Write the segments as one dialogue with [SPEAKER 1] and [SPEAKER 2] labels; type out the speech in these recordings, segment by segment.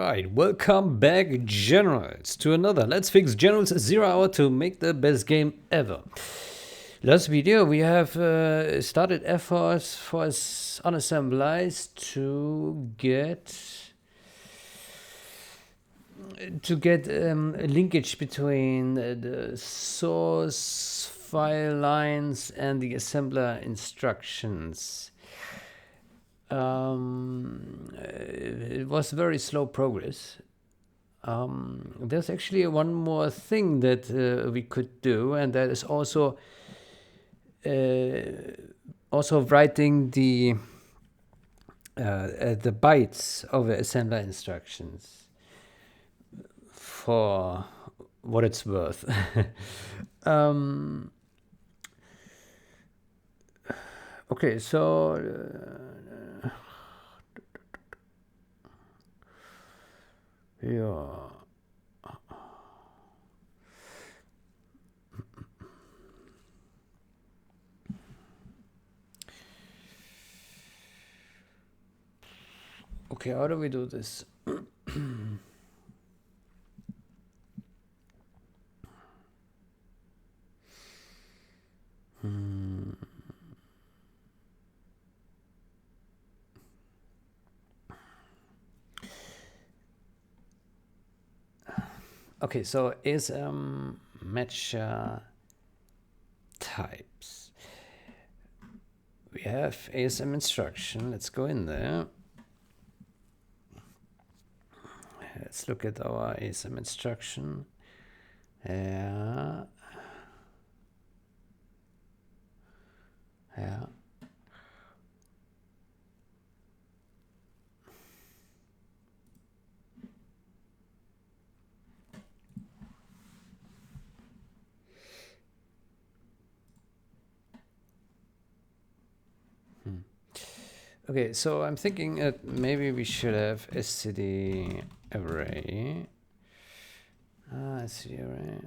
[SPEAKER 1] Alright, welcome back generals to another Let's Fix Generals 0 Hour to make the best game ever. Last video we have started efforts for unassemblize to get a linkage between the source file lines and the assembler instructions. It was very slow progress. There's actually one more thing that we could do, and that is also writing the bytes over assembler instructions for what it's worth. Okay, so yeah. Okay, how do we do this? Okay, so is match types. We have ASM instruction. Let's go in there. Let's look at our ASM instruction. Yeah. Okay, so I'm thinking that maybe we should have std array. Std array.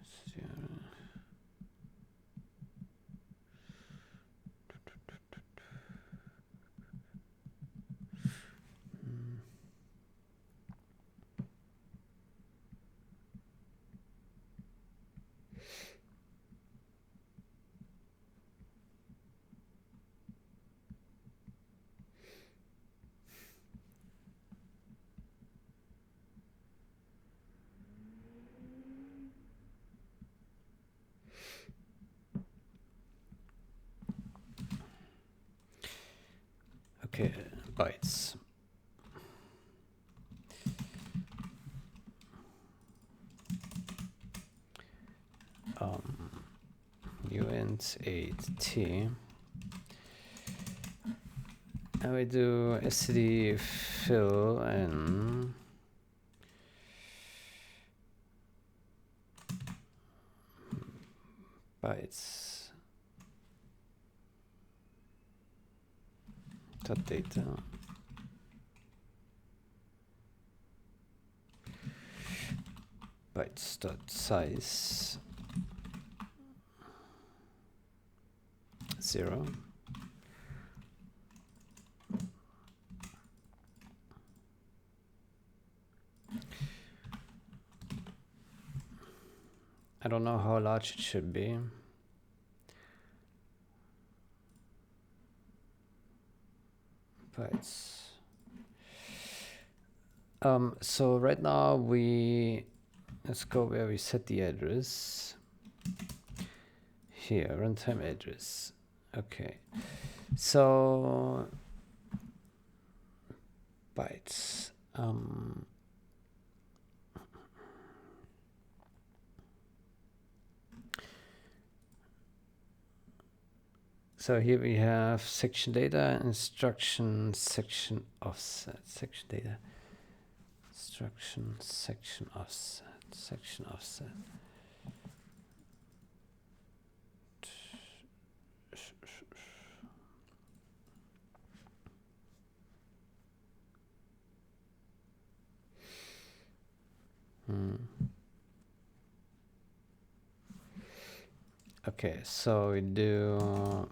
[SPEAKER 1] STD array. Okay, bytes. uint8t. And we do std fill and bytes dot data. Bytes dot size 0. I don't know how large it should be. Bytes. So right now let's go where we set the address. Here, runtime address. Okay. So bytes. So here we have section data, instruction, section offset, section data, instruction, section offset, section offset. Okay, so we do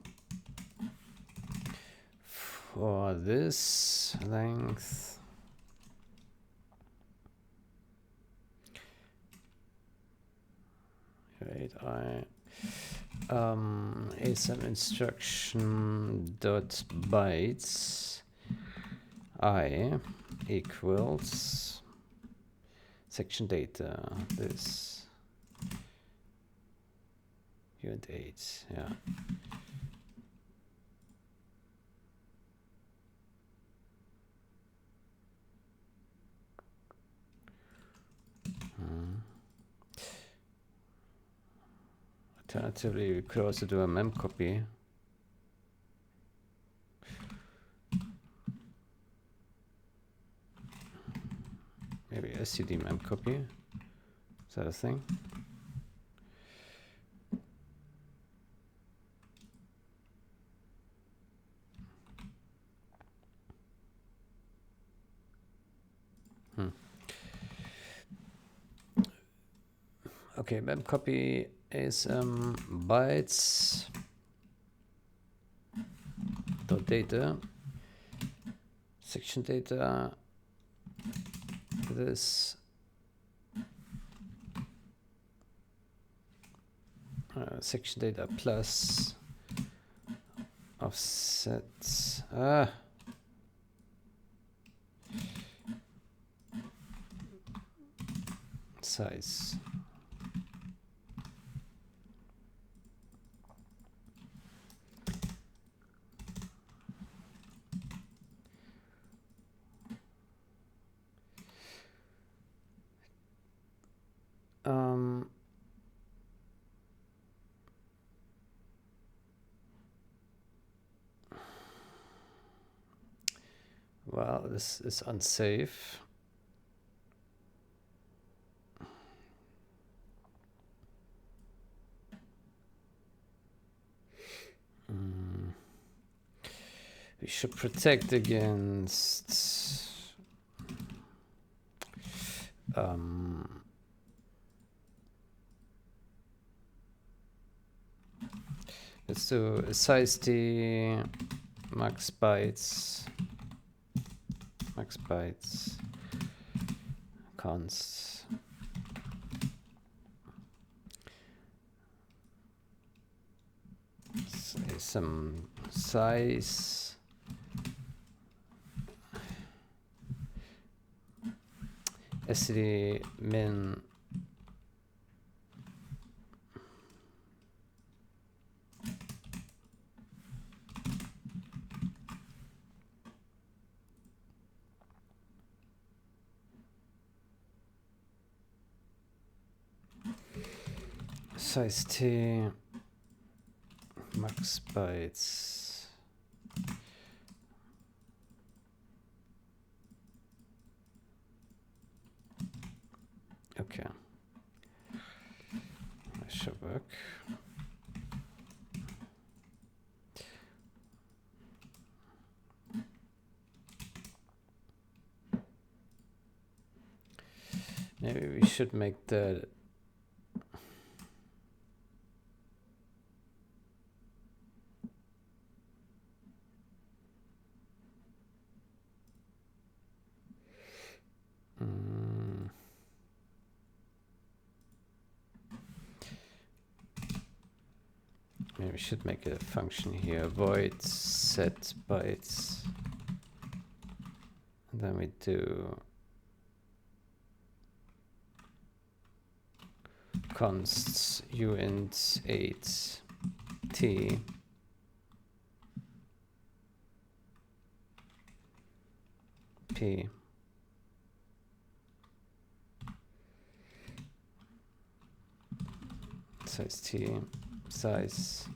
[SPEAKER 1] for this length asm instruction dot bytes I equals section data this unit 8, yeah. Alternatively, we could also do a mem copy. Maybe SCD mem copy. Is that a thing? Okay, mem copy is bytes dot data section data this section data plus offset size. Well, this is unsafe. We should protect against let's do size t max bytes const say some size std min size t max bytes. Okay, that should work. Maybe we should make the maybe we should make a function here, void set bytes, and then we do const uint 8 t p size t size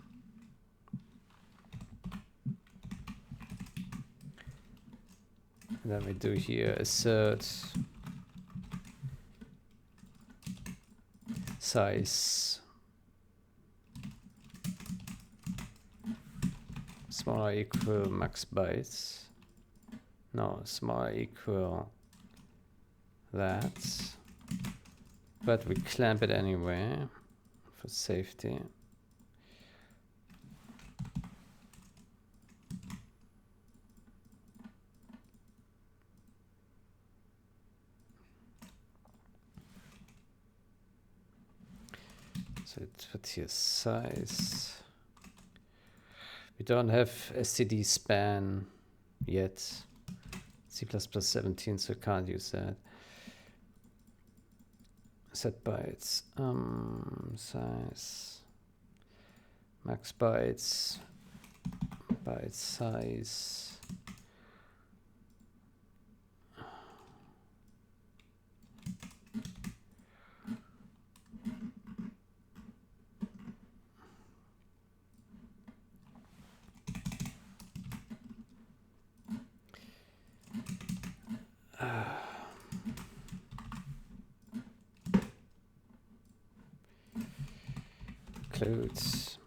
[SPEAKER 1] and then we do here assert size smaller equal max bytes, no, smaller equal that, but we clamp it anyway for safety. So it put here size. We don't have std span yet. C++17, so can't use that. Set bytes, size, max bytes, byte size. Includes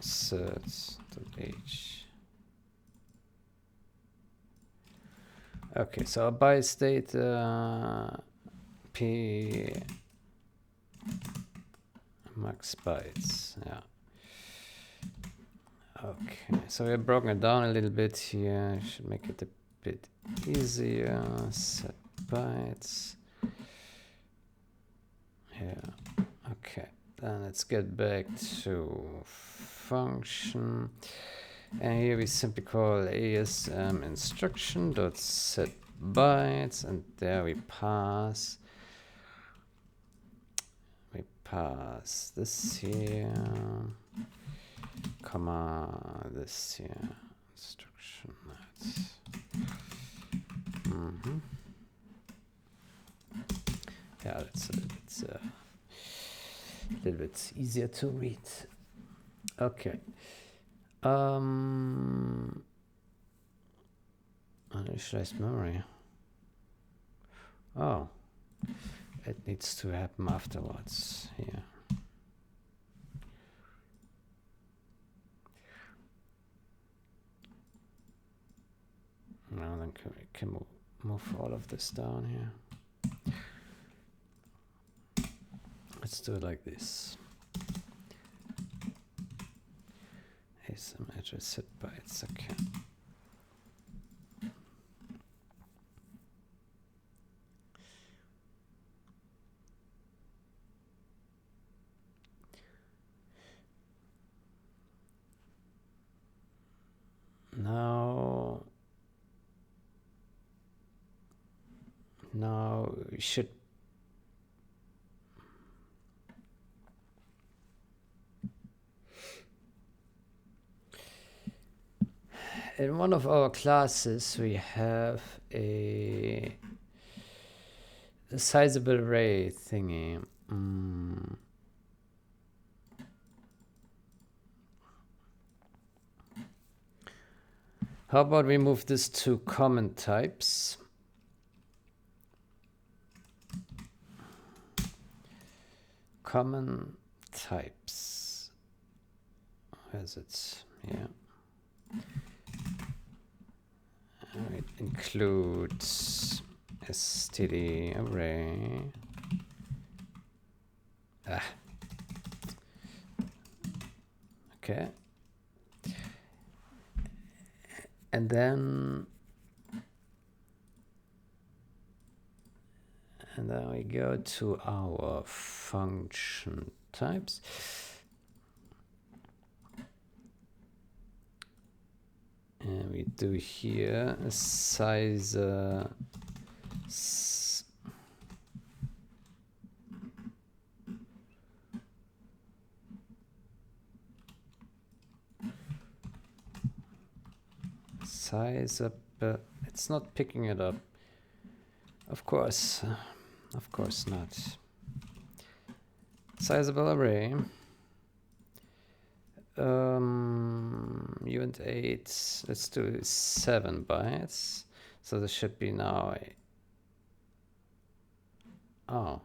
[SPEAKER 1] certs.h. Okay, so our byte state p max bytes. Yeah. Okay, so we've broken it down a little bit here. Should make it a bit easier. Set bytes. Yeah. Okay. Then let's get back to function. And here we simply call asm instruction dot set bytes, and there we pass this here, comma this here, instruction. Yeah, that's a little bit easier to read. Okay. Uninitialized memory. Oh, it needs to happen afterwards. Yeah. Now then can move all of this down here. Let's do it like this. Some address set bytes. Okay. Now we should in one of our classes we have a sizable array thingy. How about we move this to common types? Common types. Where's it? Yeah. It includes std array. Okay. And then we go to our function types. And we do here a size size up. It's not picking it up. Of course not. Sizable array. Uint 8. Let's do 7 bytes. So this should be now. Oh.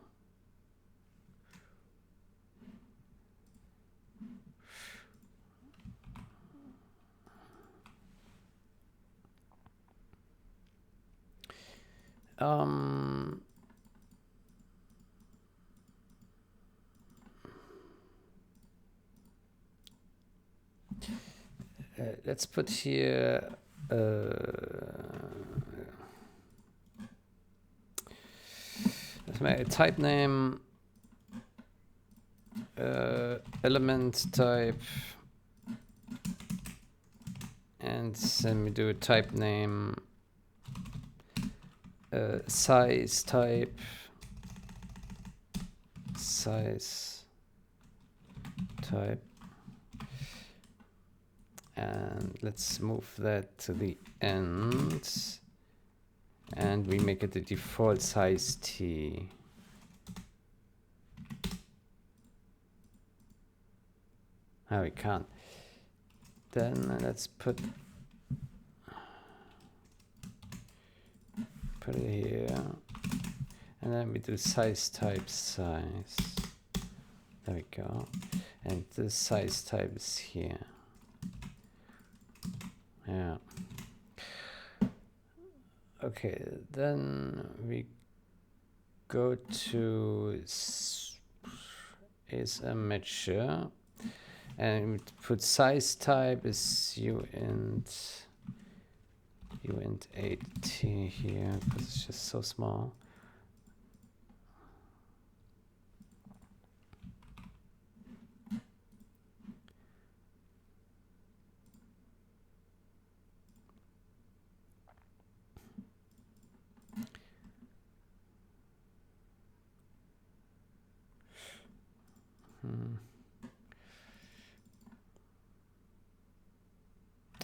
[SPEAKER 1] Let's put here let's make a type name element type, and then we do type name, size type, size type, and let's move that to the end, and we make it the default size t. Oh, we can't. Then let's put it here, and then we do size type size. There we go. And the size type is here. Yeah. Okay, then we go to is a matcher, and we put size type is uint 8t here because it's just so small.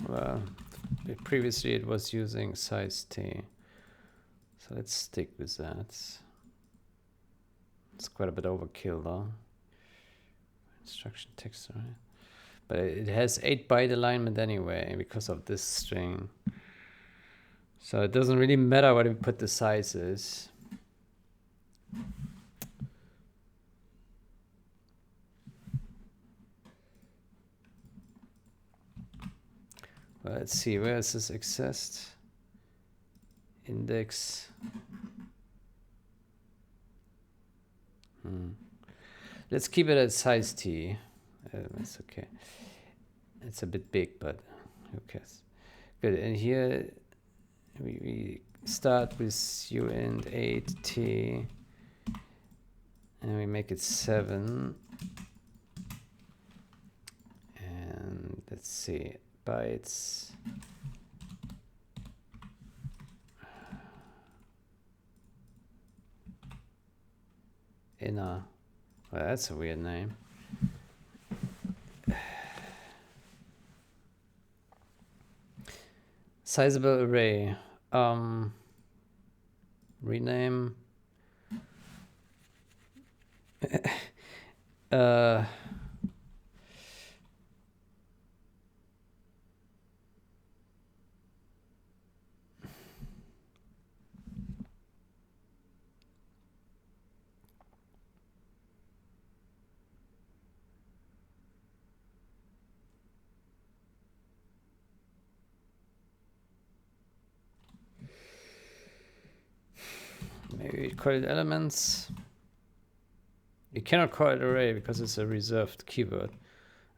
[SPEAKER 1] Well, previously it was using size t, so let's stick with that. It's quite a bit overkill though. Instruction text, right? But it has 8-byte alignment anyway because of this string. So it doesn't really matter what we put the sizes. Well, let's see, where is this exist? Index. Let's keep it at size t. That's okay. It's a bit big, but who cares? Good, and here we start with uint 8t, and we make it 7. And let's see, bytes. Inner. Well, that's a weird name. Sizable array. Rename. Maybe call it elements. You cannot call it array because it's a reserved keyword.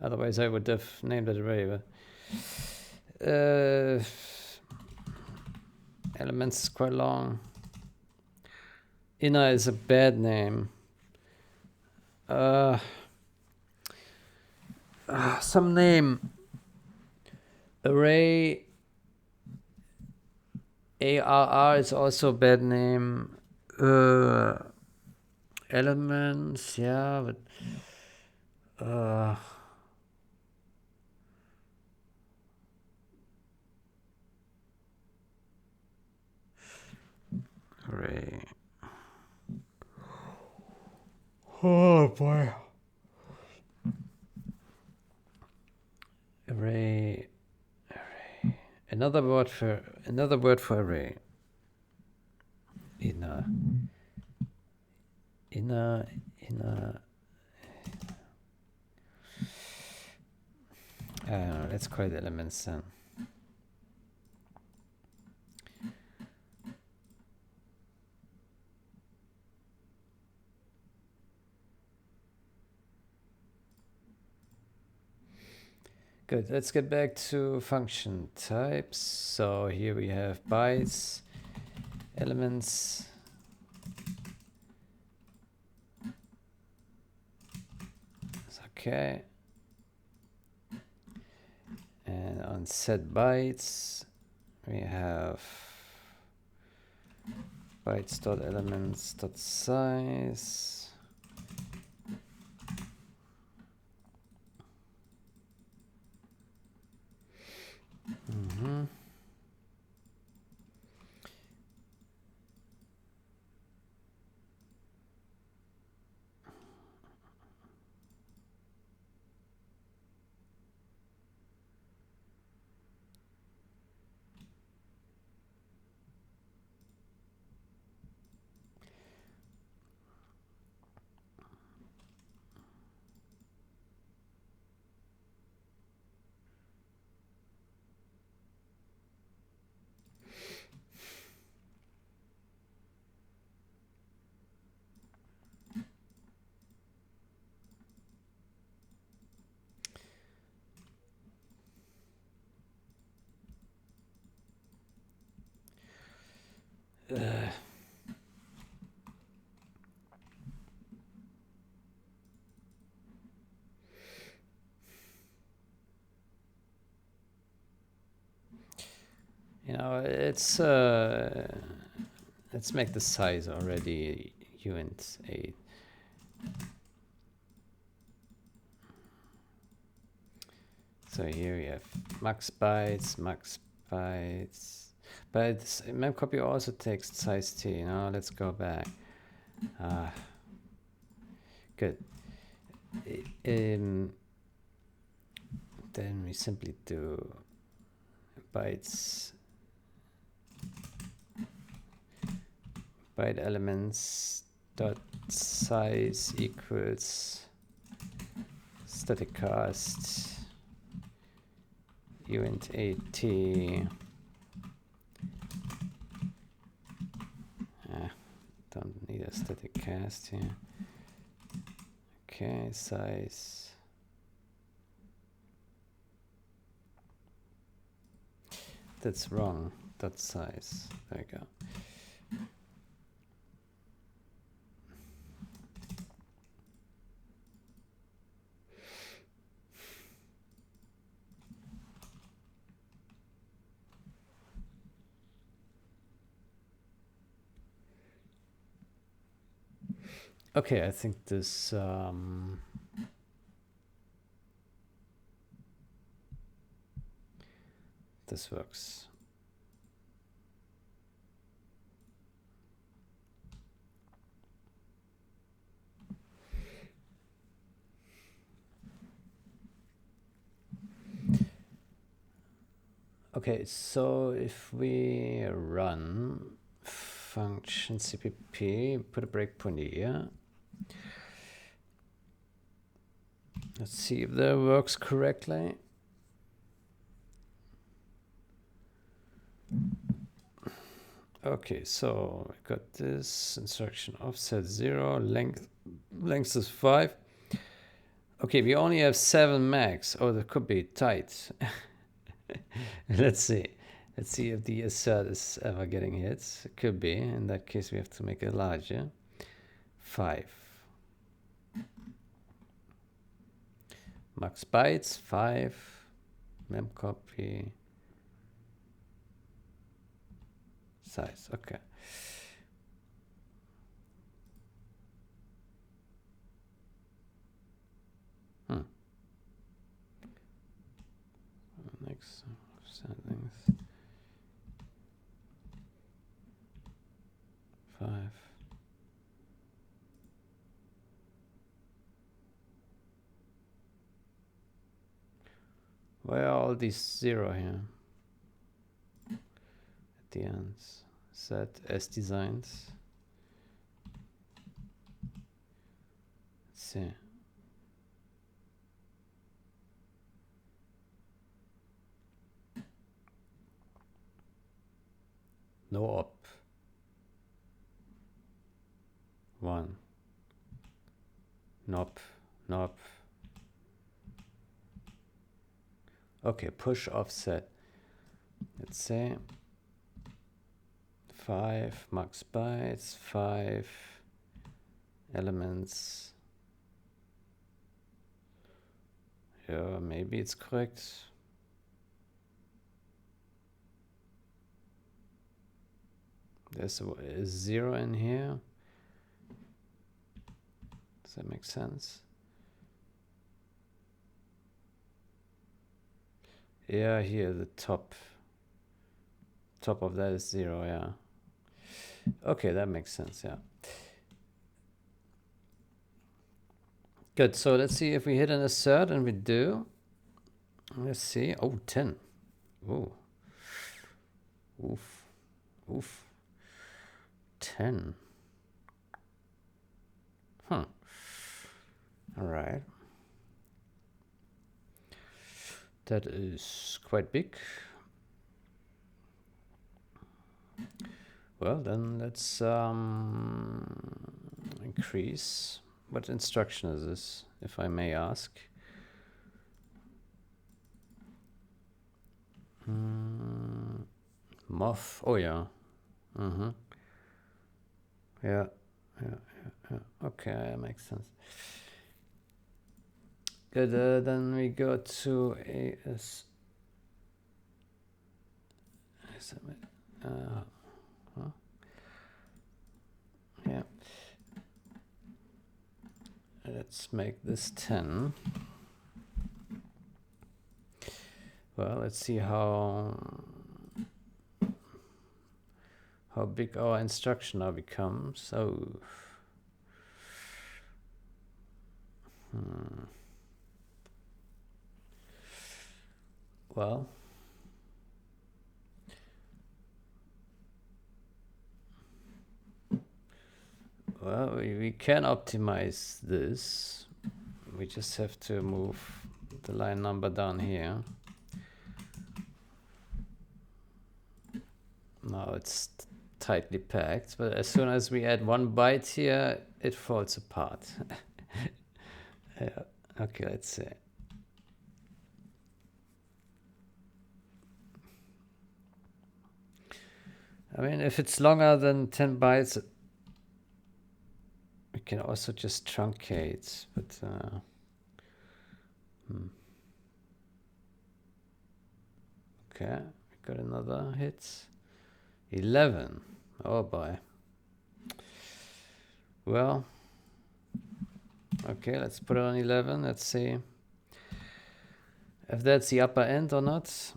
[SPEAKER 1] Otherwise I would have named it array, but elements is quite long. Inner is a bad name. Some name. Array. ARR is also a bad name. Elements, yeah, but array. Oh boy. Array. Another word for array. Inner. Let's call it elements then. Good, let's get back to function types. So here we have bytes, elements, Okay. And on set bytes, we have bytes.elements.size. You know, let's make the size already uint 8. So here we have max bytes, but memcopy also takes size t. Now let's go back. Good. Then we simply do byte elements dot size equals static cast uint 8t. Don't need a static cast here. Okay, size. That's wrong. Dot size. There we go. Okay, I think this this works. Okay, so if we run function cpp, put a breakpoint here. Let's see if that works correctly. Okay, so I got this instruction offset 0, length is 5. Okay, we only have 7 max. Oh, that could be tight. Let's see if the assert is ever getting hit. It could be. In that case, we have to make it larger. 5. Max bytes 5. Memcopy size. Okay. Next settings 5. Why are all these 0 here at the ends? Set as designs. Let's see. No op. 1. Nop. Okay, push offset. Let's say 5 max bytes, 5 elements. Yeah, maybe it's correct. There's a 0 in here. Does that make sense? Yeah, here the top of that is 0, yeah. Okay, that makes sense, yeah. Good, so let's see if we hit an assert, and we do. Let's see. Oh, 10. Oh. Oof. Oof. 10. Huh. All right. That is quite big. Well, then let's increase. What instruction is this, if I may ask? Moth. Oh, yeah. Mm-hmm. Yeah. Okay, that makes sense. Good. Then we go to AS. Yeah. Let's make this 10. Well, let's see how big our instruction now becomes. So, well, we can optimize this. We just have to move the line number down here. Now it's tightly packed, but as soon as we add 1 byte here, it falls apart. Yeah. Okay, let's see. I mean, if it's longer than 10 bytes, we can also just truncate, but okay, we got another hit. 11. Oh boy. Well, okay, let's put it on 11. Let's see if that's the upper end or not.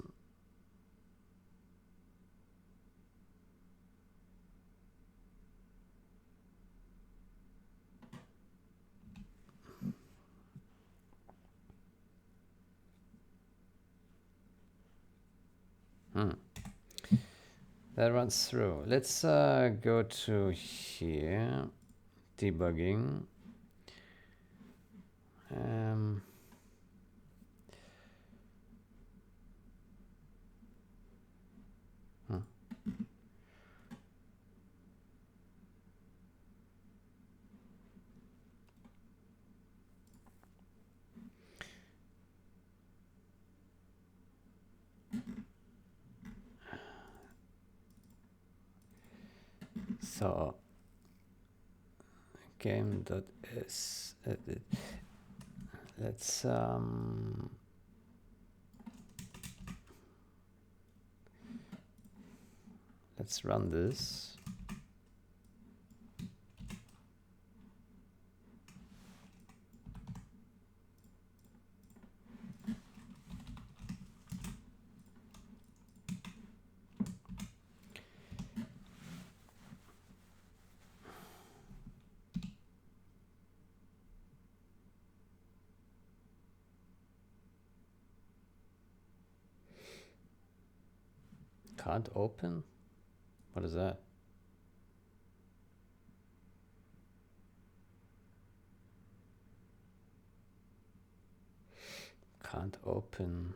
[SPEAKER 1] That runs through. Let's go to here, debugging. So game.s let's run this. Can't open? What is that? Can't open.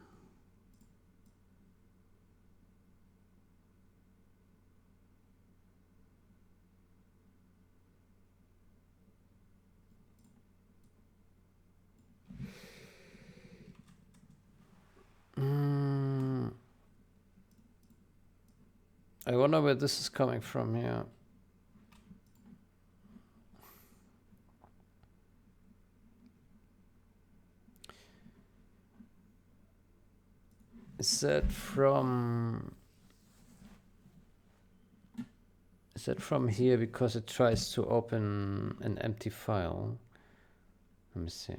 [SPEAKER 1] I wonder where this is coming from here. Is that from here because it tries to open an empty file? Let me see.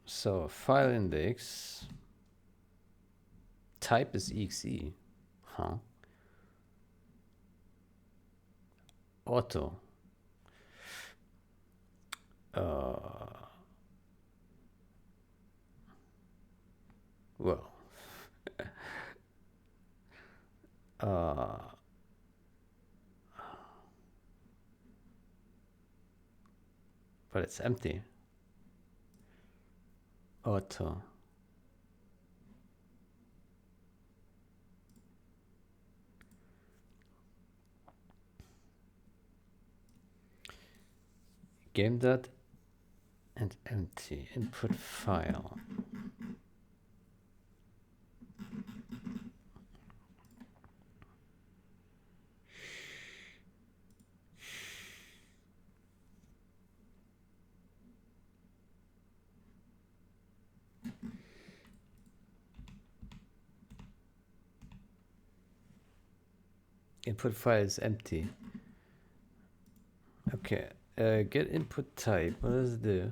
[SPEAKER 1] So file index type is exe, huh? Auto. Well, but it's empty. Auto. Game dot and empty input file. Input file is empty. Okay, get input type. What does it do?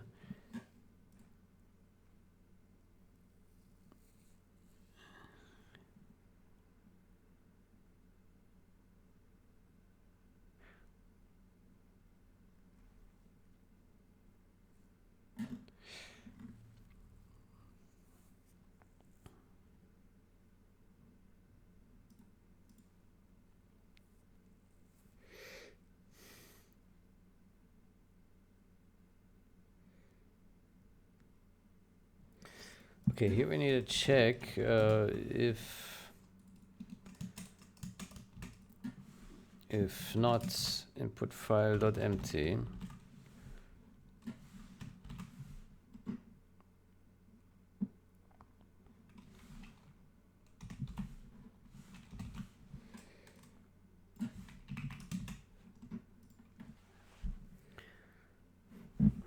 [SPEAKER 1] Okay, here we need to check if not input file dot empty.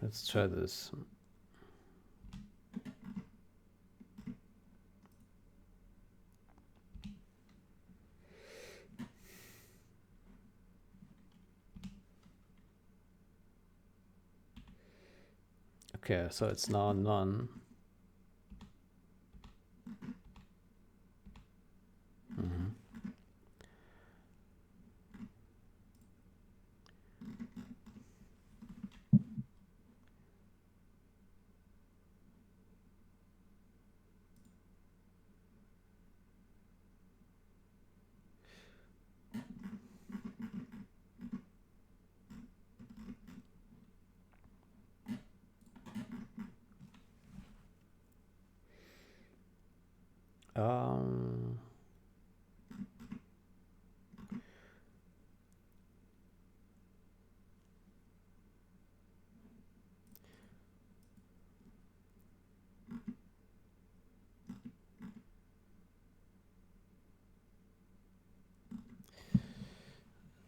[SPEAKER 1] Let's try this. Okay, so it's now none.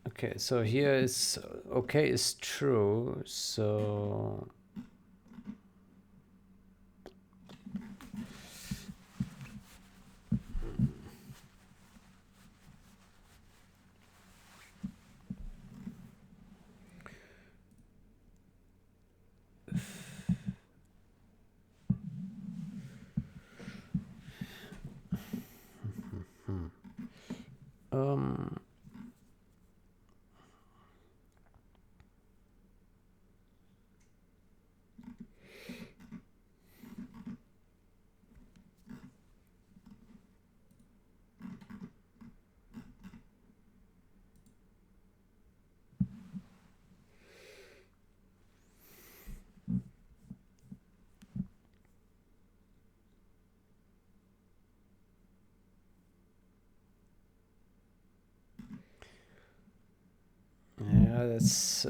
[SPEAKER 1] Okay, so here is okay is true, so yeah, that's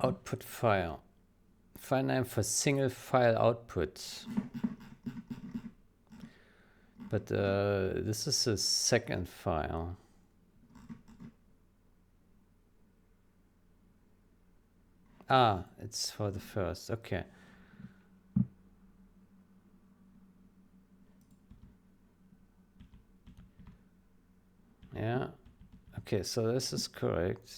[SPEAKER 1] output file. File name for single file output. But this is a second file. Ah, it's for the first. Okay. Yeah. Okay, so this is correct.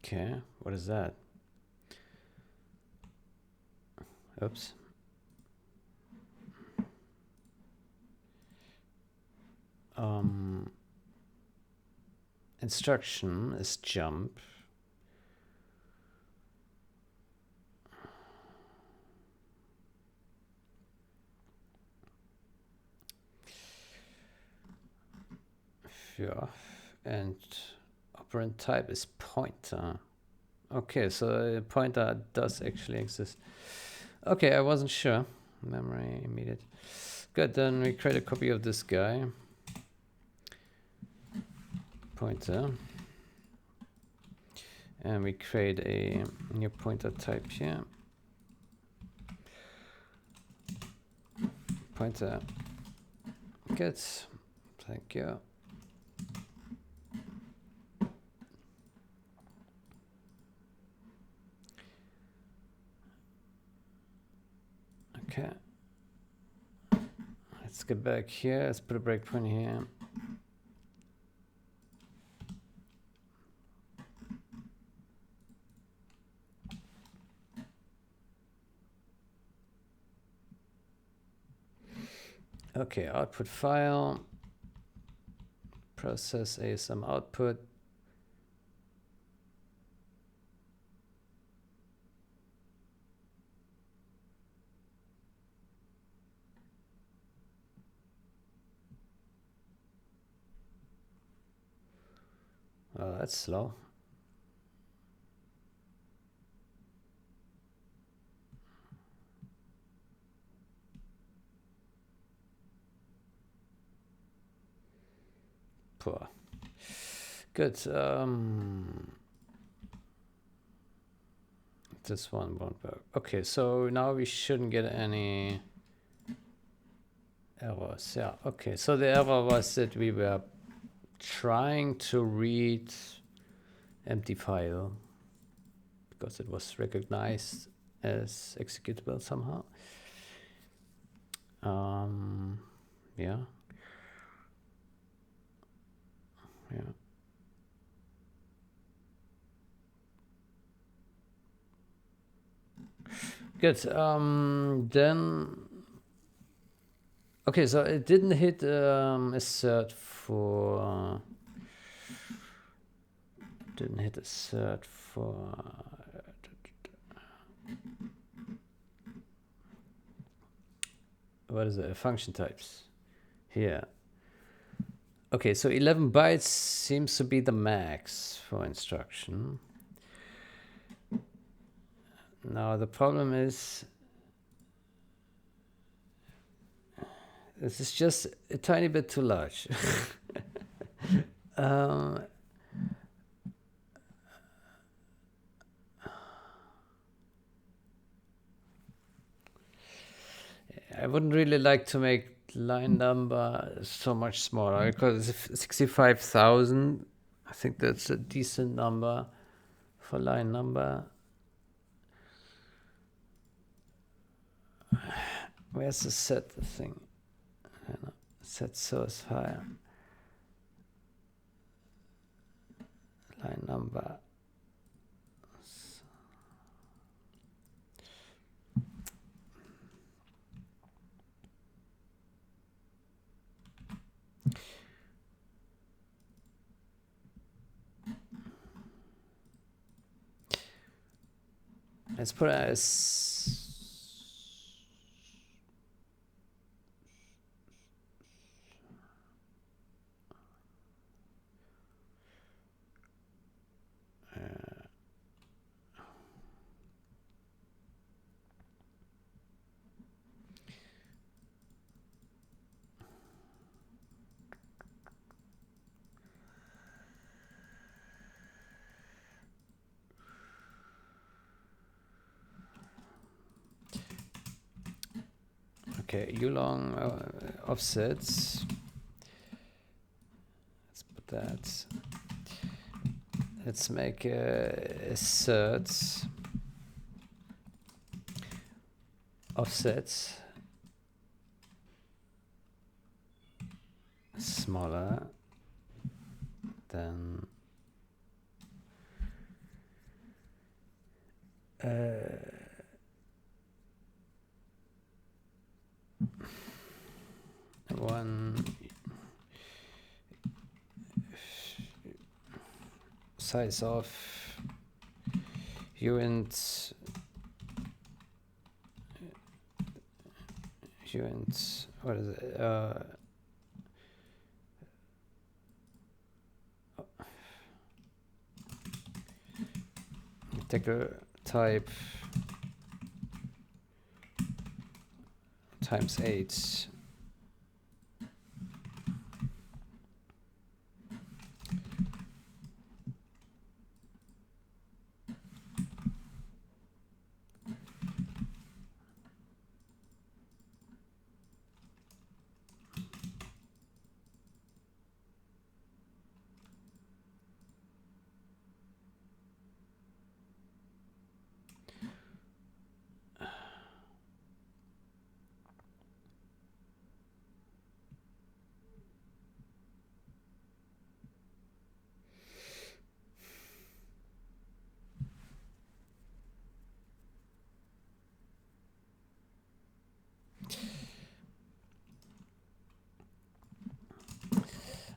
[SPEAKER 1] Okay, what is that? Oops. Instruction is jump. Yeah, and operand type is pointer. Okay, so pointer does actually exist. Okay, I wasn't sure. Memory immediate. Good, then we create a copy of this guy. Pointer. And we create a new pointer type here. Pointer. Good. Thank you. Okay. Let's get back here. Let's put a breakpoint here. Okay, output file. Process ASM output. Oh, that's slow. Poor. Good. This one won't work. Okay, so now we shouldn't get any errors. Yeah, okay. So the error was that we were trying to read empty file because it was recognized as executable somehow. Yeah. Yeah. Good. Then. Okay, so it didn't hit assert for. Didn't hit assert for. What is it? Function types. Here. Okay, so 11 bytes seems to be the max for instruction. Now the problem is this is just a tiny bit too large. I wouldn't really like to make line number so much smaller because 65,000, I think that's a decent number for line number. Where's the set thing? Set source file. Line number. Let's put it as Okay, ulong offsets. Let's put that. Let's make assert offsets smaller than one size of uint what is it? Decker type times 8.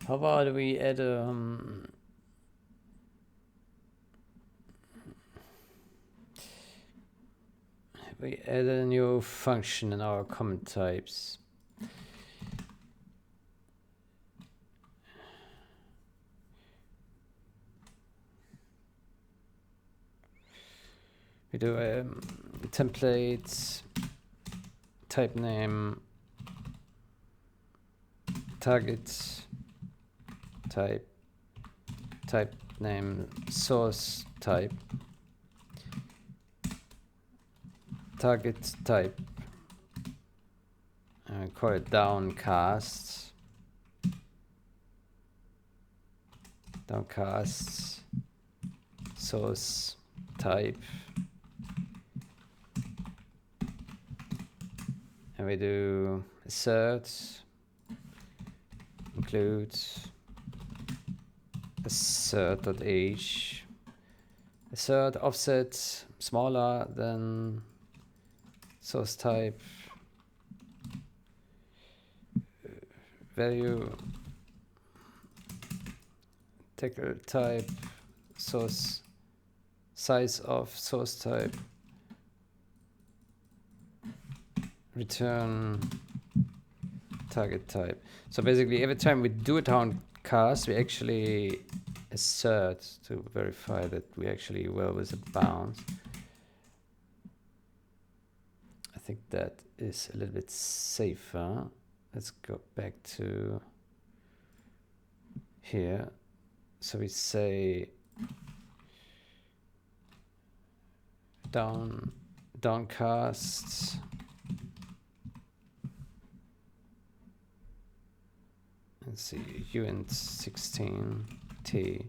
[SPEAKER 1] How about we add a new function in our comment types. We do a template type name target type name source type target type, and call it downcast source type, and we do assert includes assert.h, assert offset smaller than source type, value tackle type source size of source type, return target type. So basically every time we do a downcast, we actually assert to verify that we actually well with the bounds. I think that is a little bit safer. Let's go back to here. So we say downcast let's see, uint 16t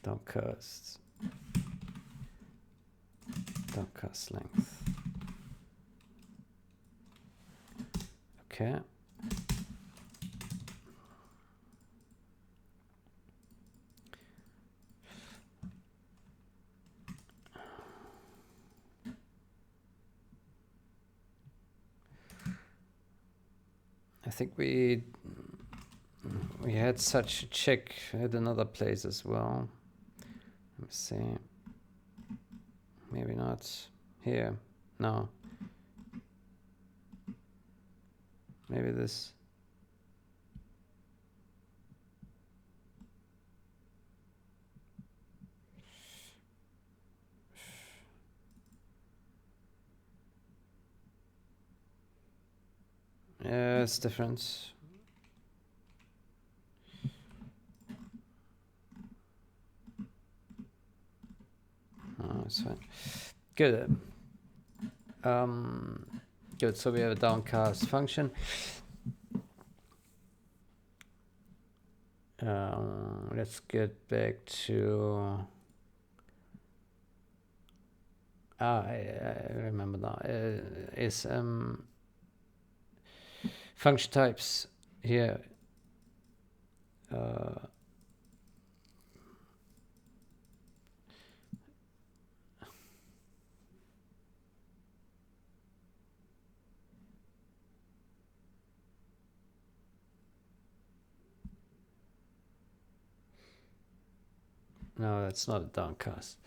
[SPEAKER 1] downcast length. Okay. I think we had such a check at another place as well. Let me see. Maybe not here. No. Maybe this. Yeah, it's different. That's fine. Good. Good. So we have a downcast function. Let's get back to. I remember now. Is function types here. No, that's not a downcast.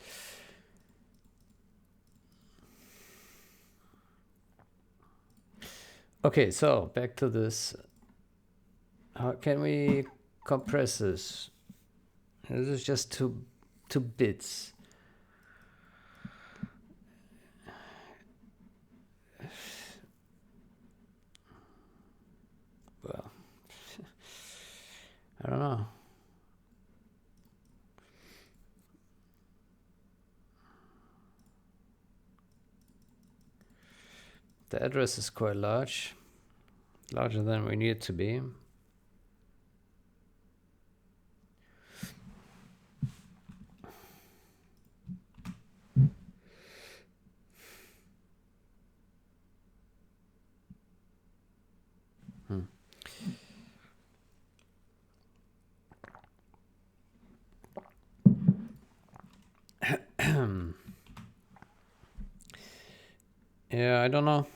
[SPEAKER 1] Okay, so back to this. How can we compress this? This is just two bits. Well, I don't know. The address is quite large, larger than we need it to be. Yeah, I don't know.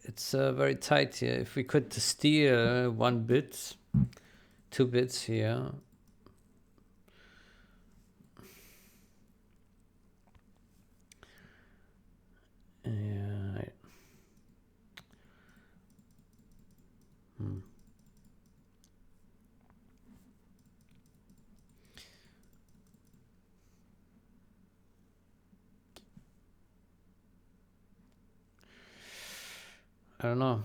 [SPEAKER 1] It's very tight here. If we could steal 1 bit, 2 bits here. Yeah. I don't know.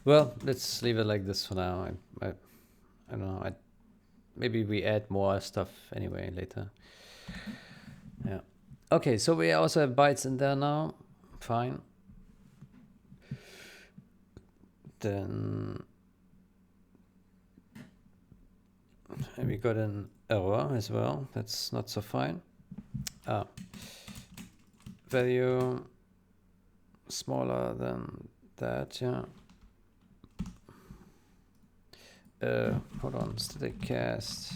[SPEAKER 1] Well, let's leave it like this for now. I don't know. Maybe we add more stuff anyway later. Yeah. Okay, so we also have bytes in there now. Fine. Then we got an error as well. That's not so fine. Value smaller than that, yeah. Hold on, static cast,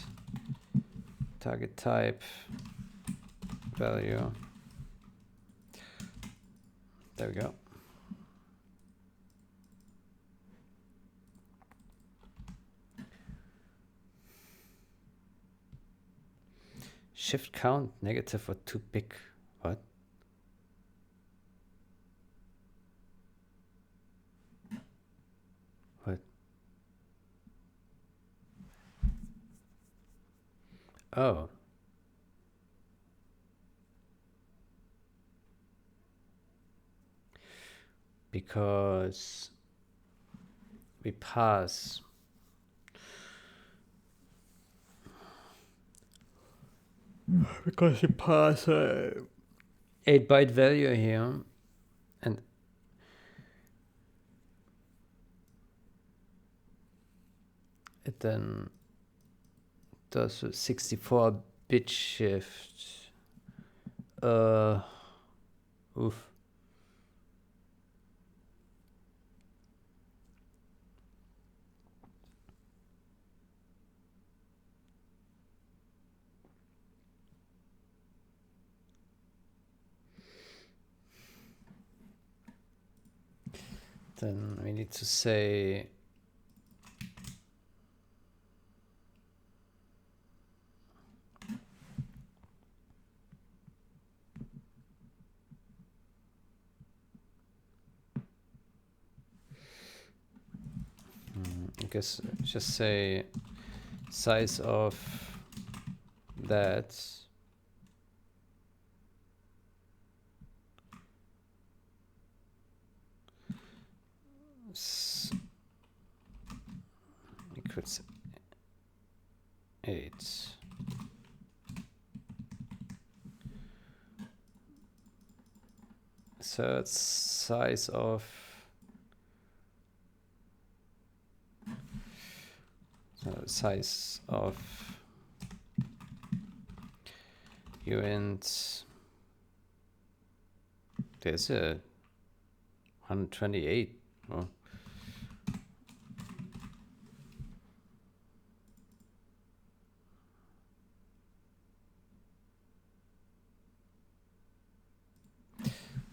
[SPEAKER 1] target type, value. There we go. Shift count negative or too big. What? What? Oh. Because we pass. Because we pass 8-byte value here, and it then does a 64-bit shift. Oof. Then we need to say I guess just say size of that equals 8. So it's size of uint. There's a 128. Oh.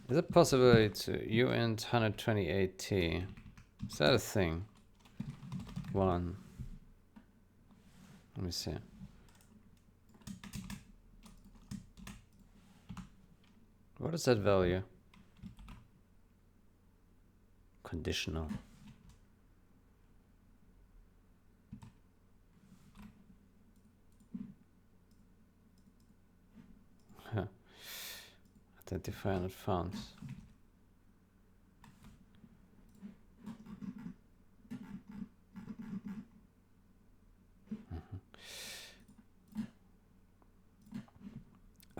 [SPEAKER 1] Is it possible to uint 128t? Is that a thing? One. Let me see. What is that value? Conditional. Huh. Identify not found.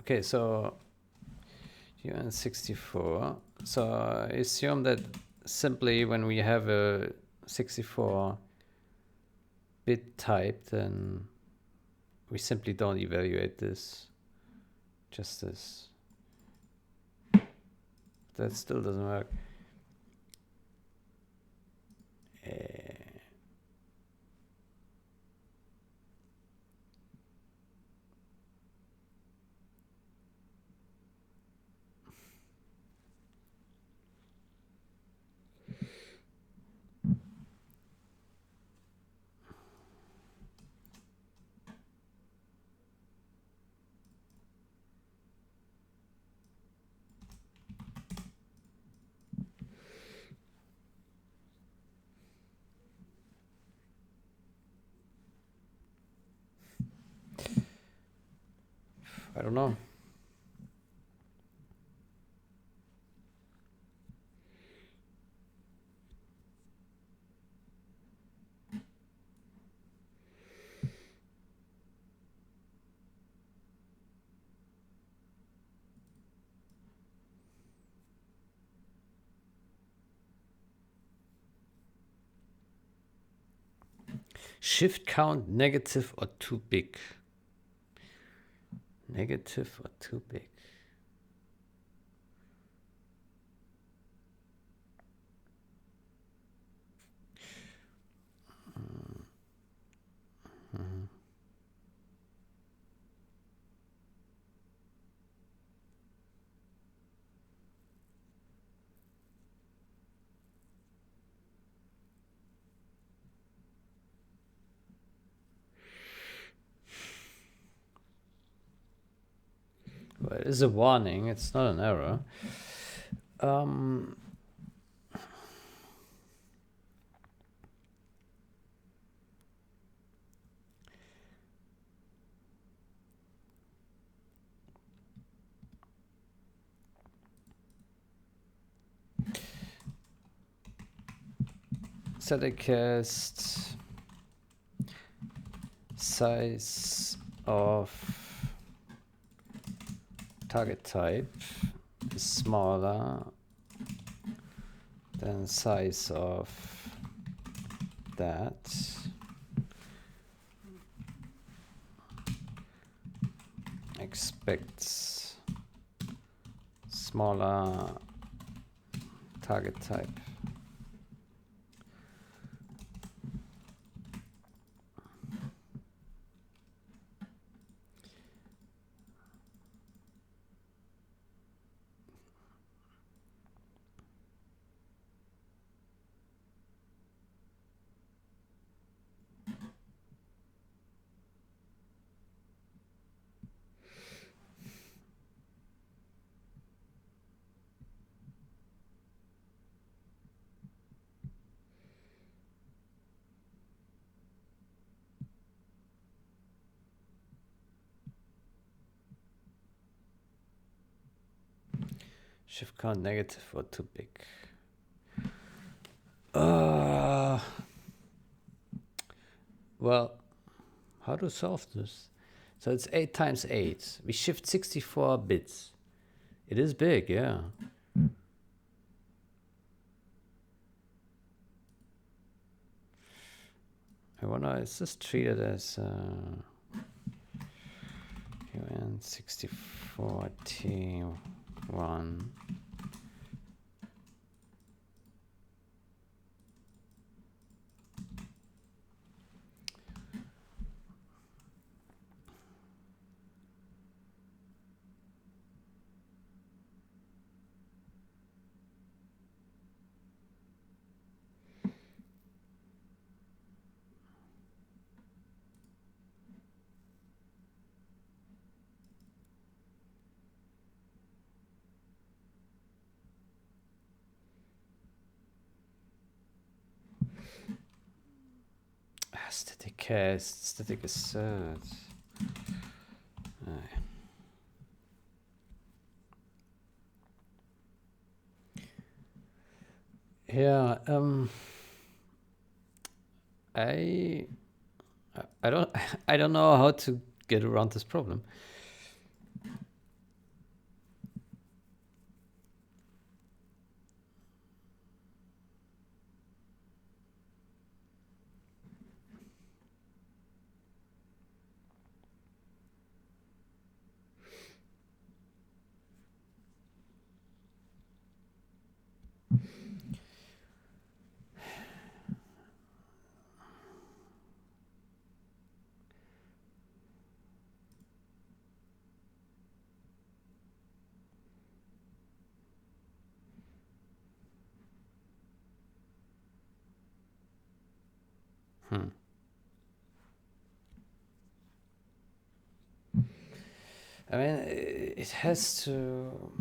[SPEAKER 1] Okay, so uint 64. So I assume that simply when we have a 64 bit type, then we simply don't evaluate this. Just this. That still doesn't work. I don't know. Shift count negative or too big? Negative or too big? Well, it is a warning, it's not an error. Static cast size of target type is smaller than size of that. Expects smaller target type. Shift count negative or too big. Well, how to solve this? So it's 8 times 8. We shift 64 bits. It is big, yeah. I wonder, is this treated as UN64 T1? Static cast, static assert. Yeah, I don't I don't know how to get around this problem. I mean, it has to.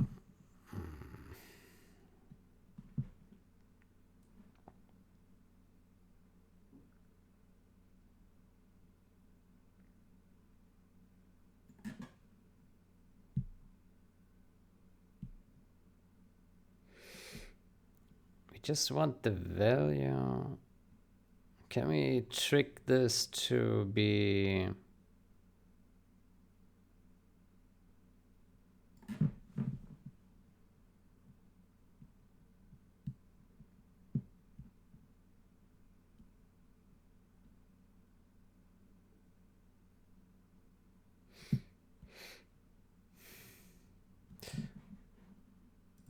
[SPEAKER 1] We just want the value. Can we trick this to be?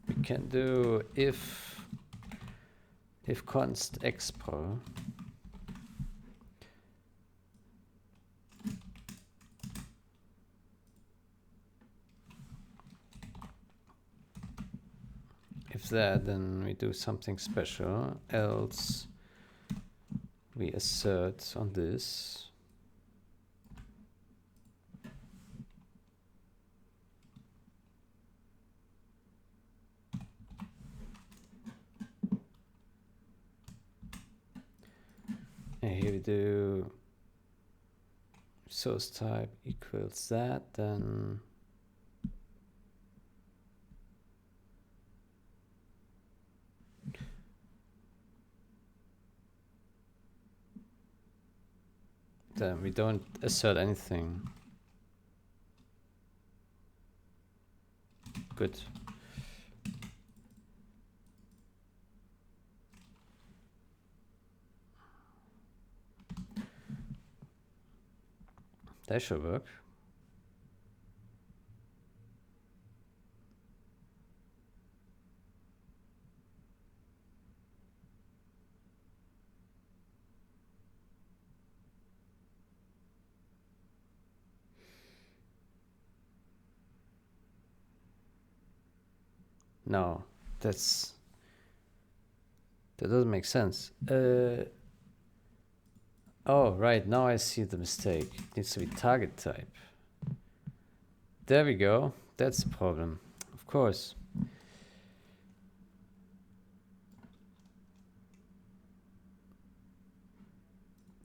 [SPEAKER 1] We can do if const expr. If that, then we do something special. Else we assert on this. And here we do source type equals that, then we don't assert anything. Good. That should work. No, that doesn't make sense. Oh, right, now I see the mistake. It needs to be target type. There we go. That's the problem. Of course.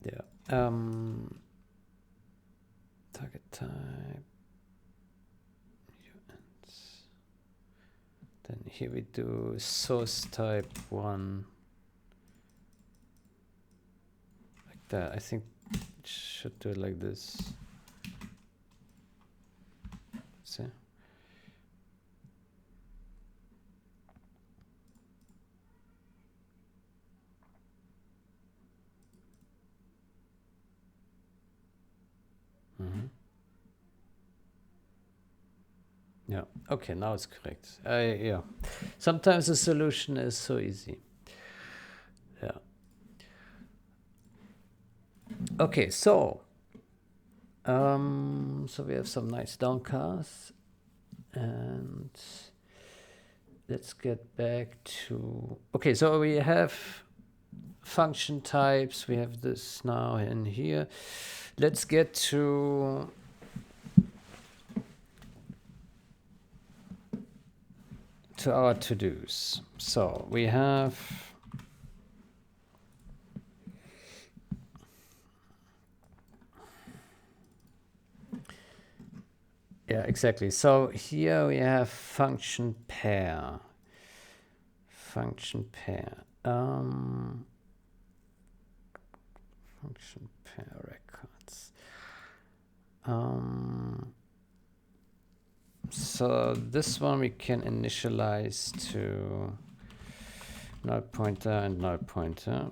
[SPEAKER 1] Yeah. Target type. Then here we do source type 1. Like that. I think it should do it like this. See? Yeah, okay, now it's correct. Yeah, sometimes the solution is so easy. Yeah. Okay, so we have some nice downcasts, and let's get back to, okay, so we have function types, we have this now in here. Let's get to our to-dos. So we have yeah, exactly. So here we have function pair. Function pair. Function pair records. So this one we can initialize to null pointer and null pointer.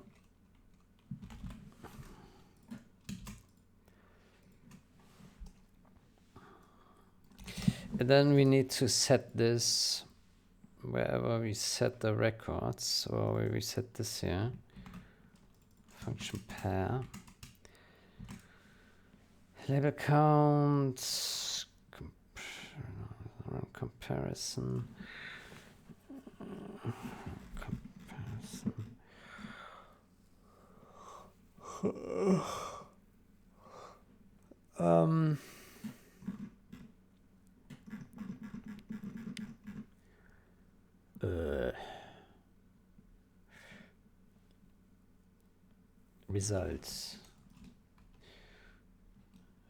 [SPEAKER 1] And then we need to set this wherever we set the records, or where we set this here. Function pair. Label count. Comparison. Results.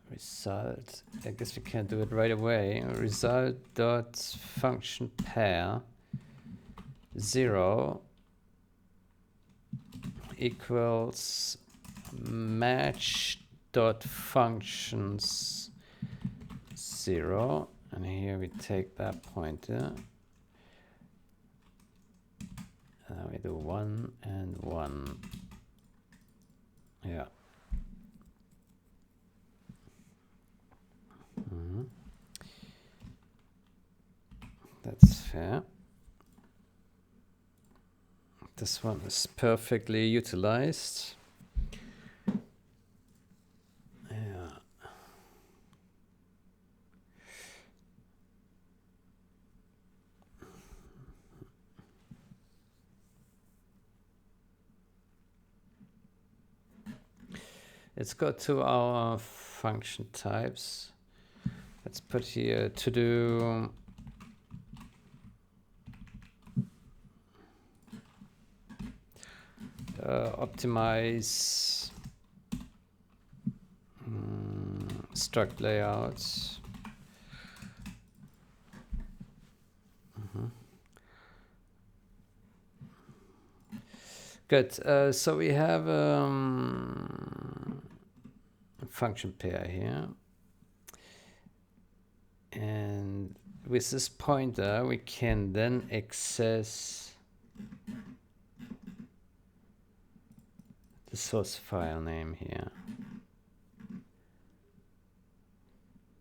[SPEAKER 1] Result. I guess we can do it right away. Result dot function pair 0 equals match dot functions 0, and here we take that pointer. We do 1 and 1. Yeah. That's fair. This one is perfectly utilized. Yeah. Let's go to our function types. Let's put here to do optimize struct layouts. Good. So we have a function pair here. And with this pointer, we can then access the source file name here.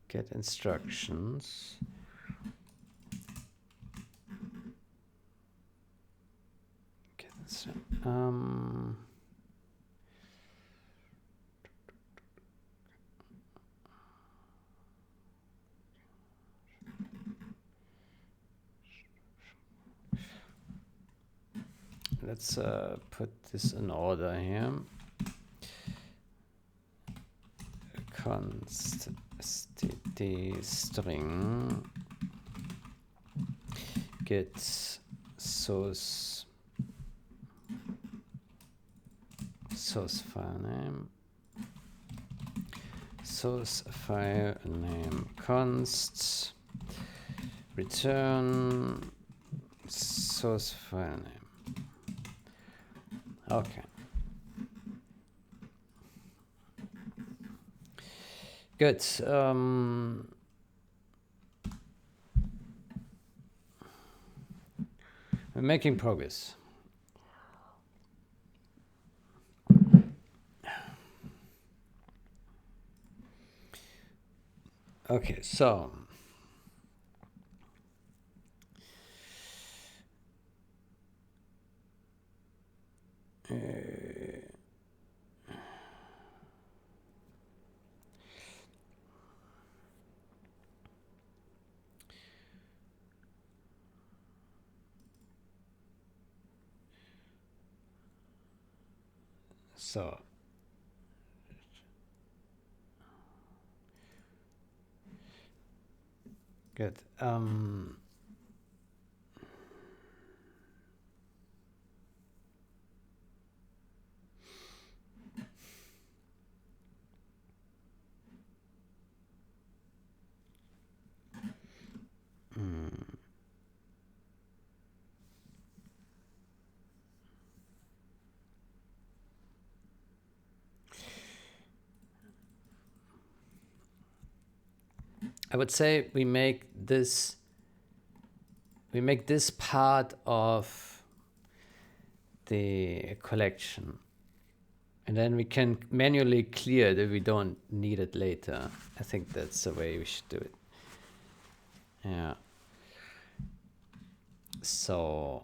[SPEAKER 1] Get instructions. Get this, let's put this in order here. Const std string get source file name, source file name const return source file name. Okay. Good. We're making progress. Okay, so good. I would say we make this part of the collection, and then we can manually clear it if we don't need it later. I think that's the way we should do it. Yeah. So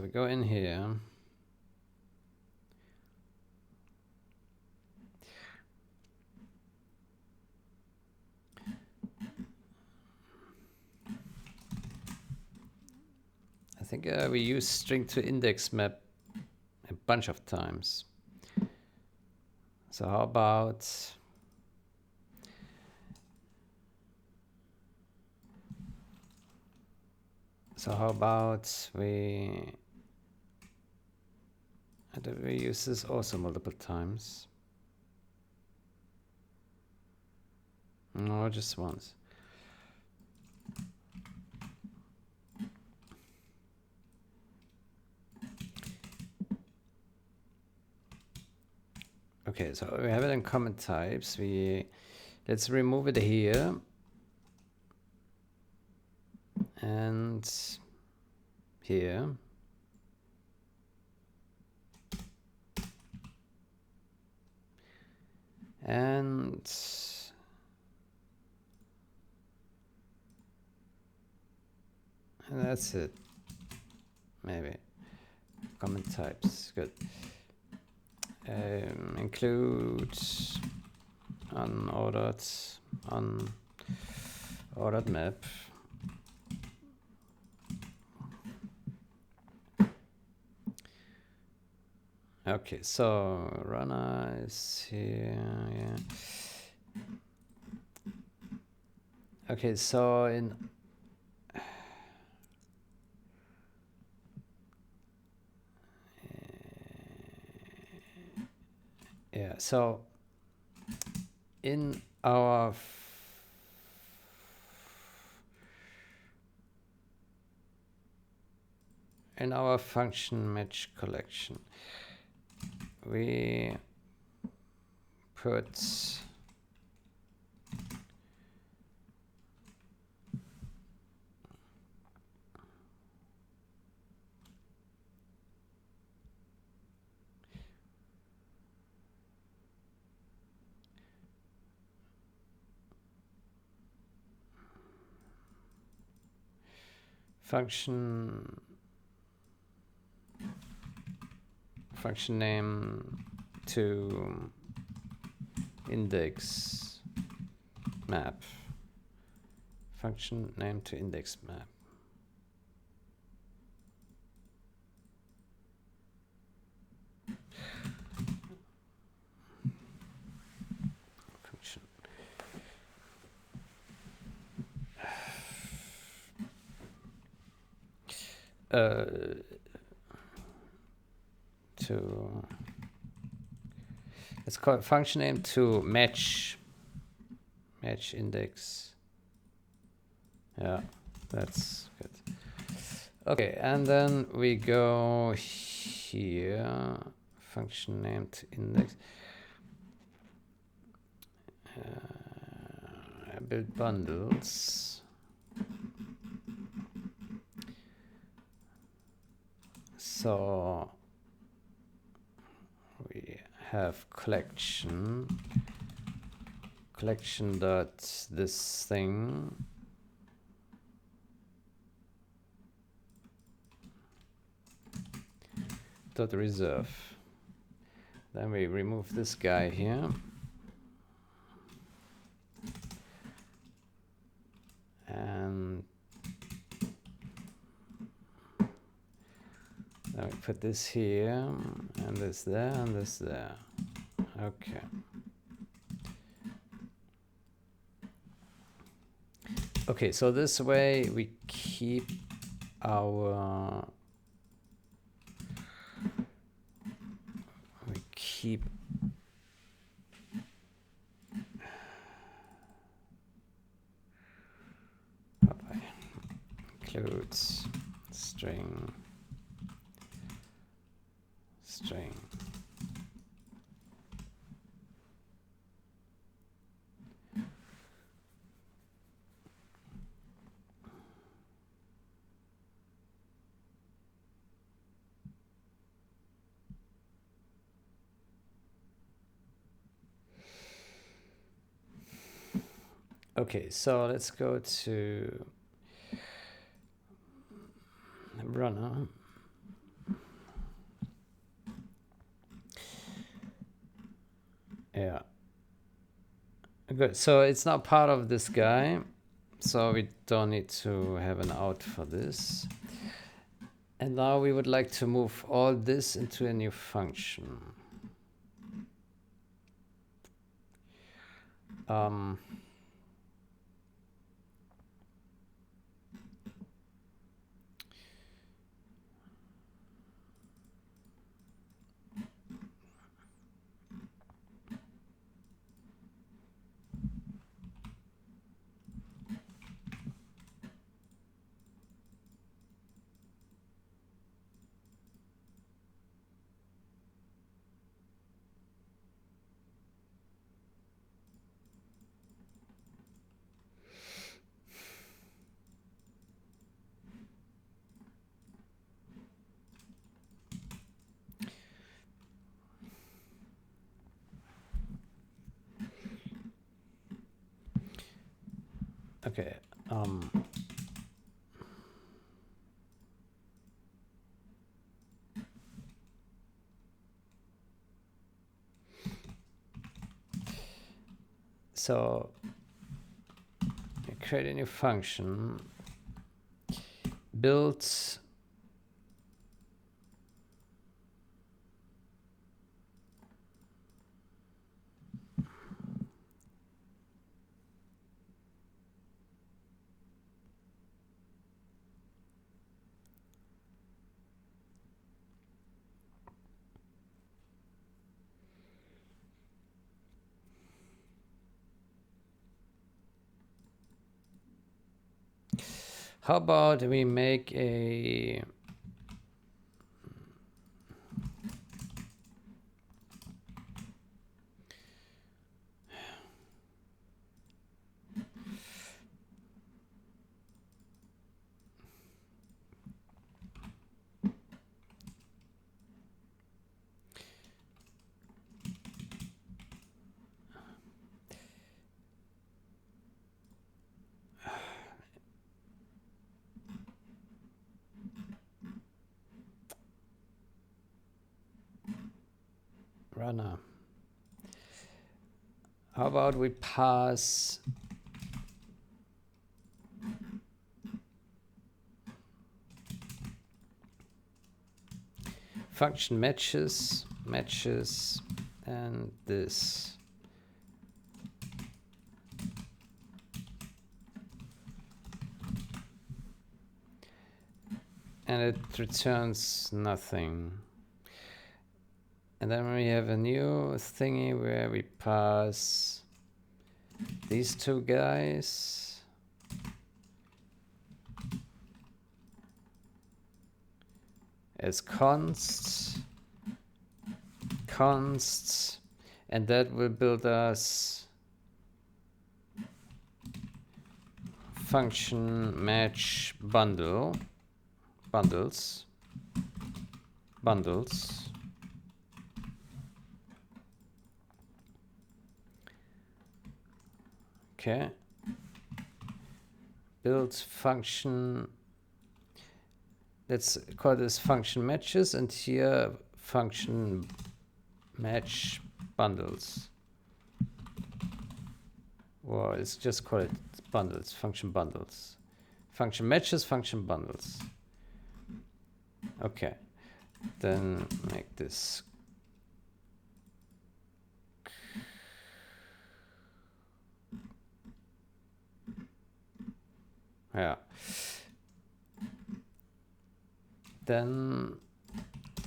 [SPEAKER 1] we go in here. I think we use string to index map a bunch of times. So how about we use this also multiple times? No, just once. Okay, so we have it in comment types. Let's remove it here. And here. And that's it. Maybe. Comment types. Good. Include unordered map. Okay, so runner is here. Yeah. Okay, so in yeah, so in our function match collection, we put function name to index map. Function name to index map. Function. To Let's call it function name to match index. Yeah, that's good. Okay, and then we go here, function name to index. Build bundles. So we have collection dot this thing dot reserve. Then we remove this guy here. And then we put this here, and this there, and this there. Okay. Okay, so this way we keep our includes string. Okay, so let's go to runner. Yeah. Good. So it's not part of this guy. So we don't need to have an out for this. And now we would like to move all this into a new function. Okay. So we create a new function, build how about we make a runner. How about we pass function matches, and this. And it returns nothing. And then we have a new thingy where we pass these two guys. As consts, and that will build us function match bundles. Okay. Build function. Let's call this function matches, and here function match bundles. Well, let's just call it bundles, function bundles. Function matches, function bundles. Okay. Then make this. Yeah. Then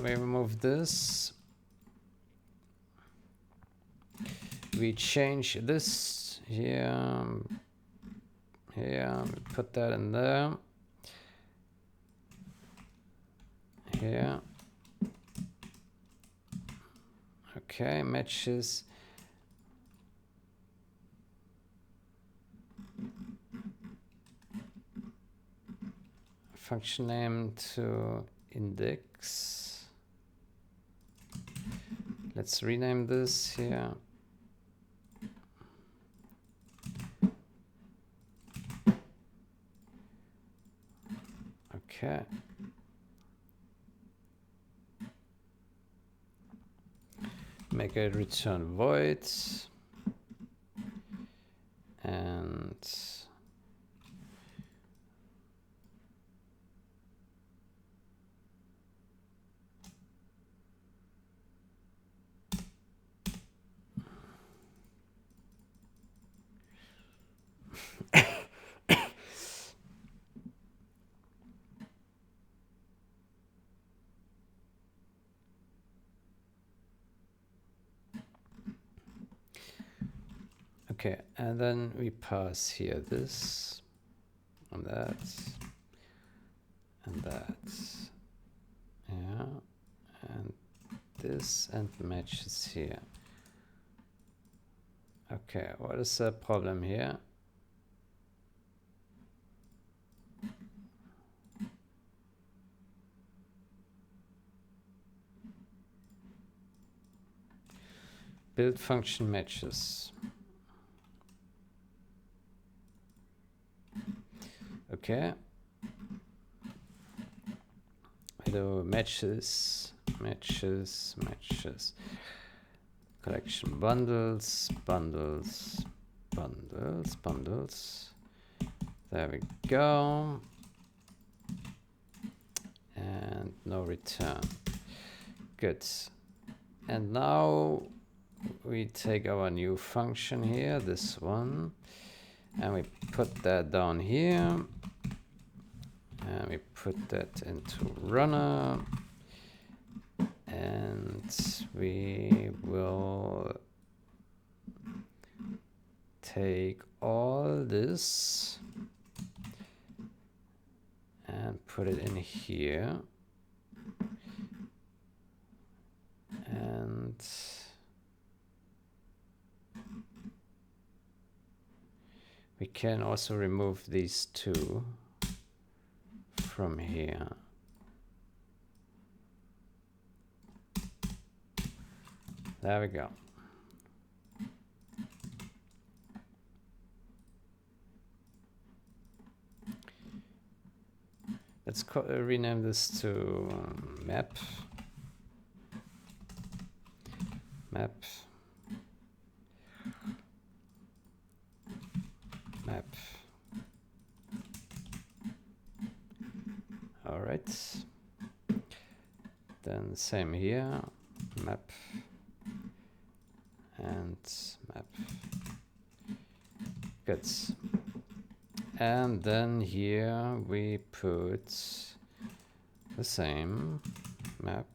[SPEAKER 1] we remove this. We change this here. Here, we put that in there. Here. Okay, matches. Function name to index. Let's rename this here. Okay. Make a return void. And okay, and then we pass here this and that and that. Yeah, and this and matches here. Okay, what is the problem here? Build function matches. Okay. We do matches. Collection bundles. There we go. And no return. Good. And now we take our new function here, this one, and we put that down here. And we put that into runner. And we will take all this and put it in here. And we can also remove these two from here. There we go. Let's rename this to map. All right. Then same here, map and map. Good. And then here we put the same map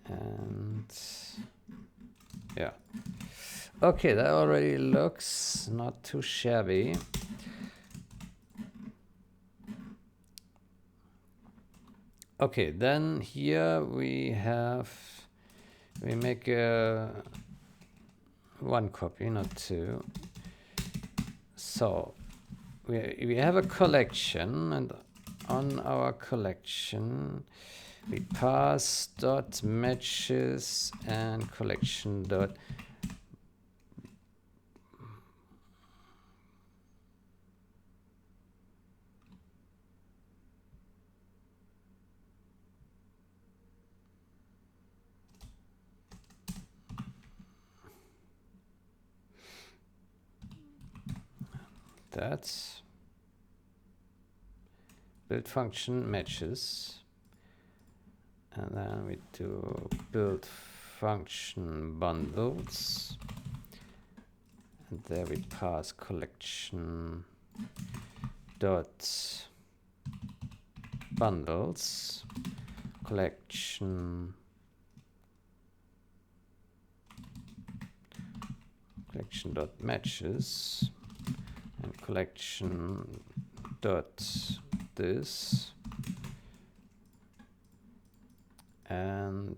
[SPEAKER 1] And yeah. Okay, that already looks not too shabby. Okay, then here we make one copy, not two. So we have a collection, and on our collection we pass dot matches and collection dot that's build function matches, and then we do build function bundles, and there we pass collection dot bundles, collection dot matches, and collection dot this, and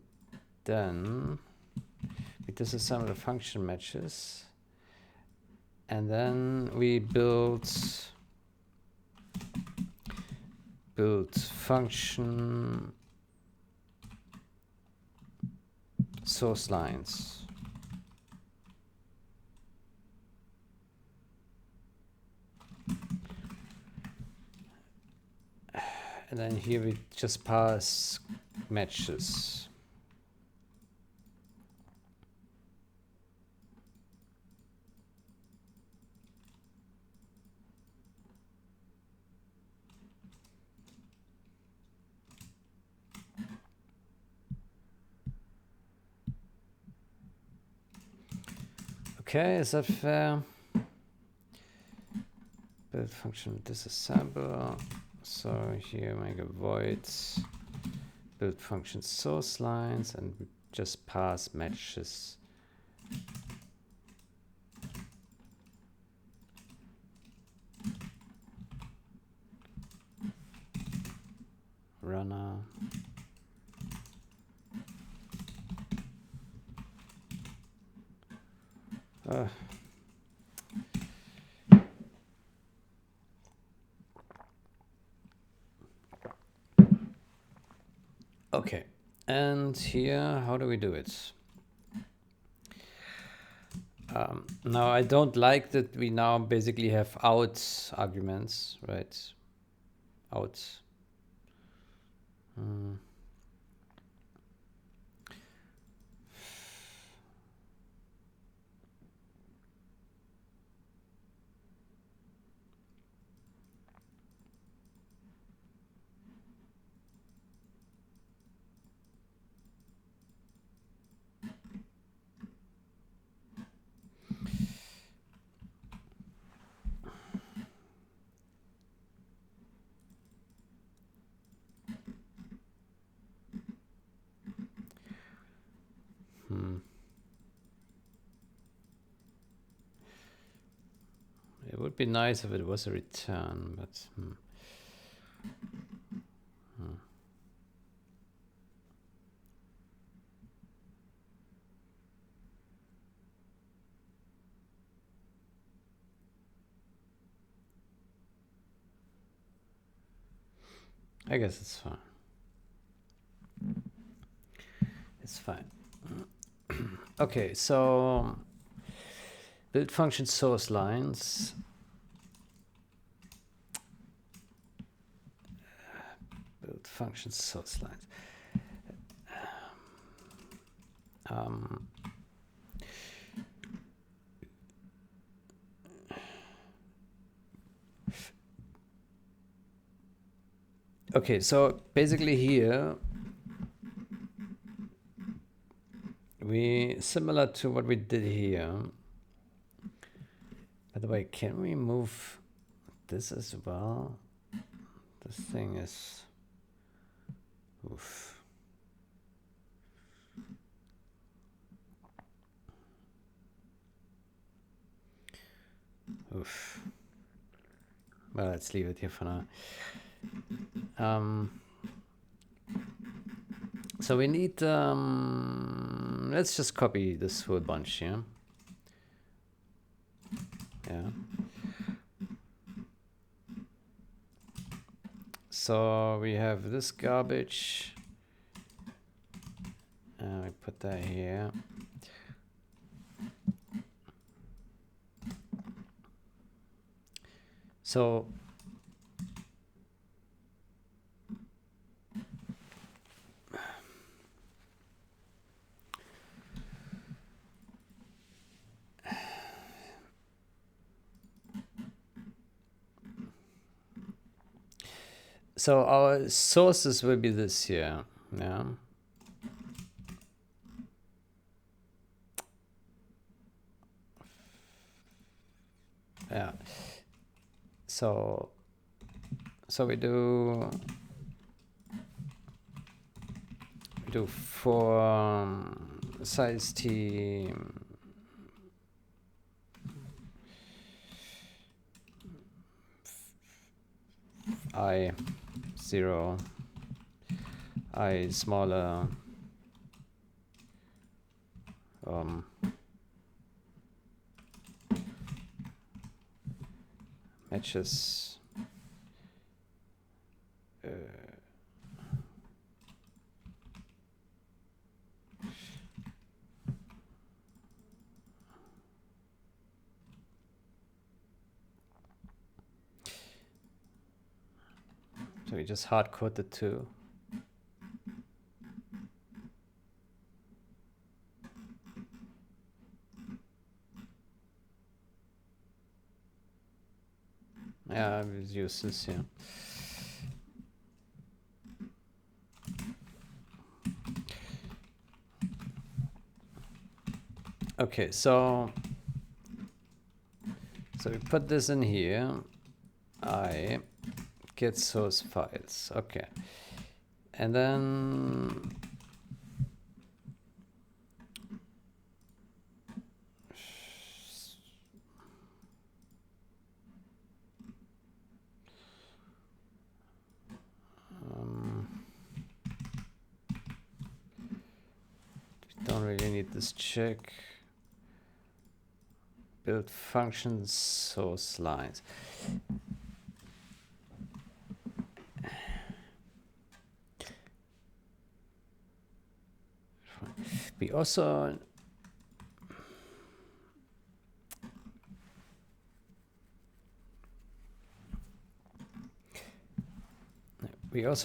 [SPEAKER 1] then we disassemble the function matches, and then we build function source lines. And then here we just pass matches. Okay, is that fair? Build function disassemble. So here make a void build function source lines, and we just pass matches. Runner. Okay, and here, how do we do it? Now, I don't like that we now basically have out arguments, right? Out. It would be nice if it was a return, but I guess it's fine. It's fine. Okay, so build function source lines. Build function source lines. Okay, so basically here we similar to what we did here. By the way, can we move this as well? This thing is oof. Oof. Well, let's leave it here for now. So we need, let's just copy this whole bunch here. Yeah. So we have this garbage. We put that here. So our sources will be this here. Yeah. Yeah. So we do for size t I 0, I smaller, matches so we just hard code the two. Yeah, I will use this here. Okay, so we put this in here. I get source files. Okay, and then don't really need this check. Build functions, source lines. We also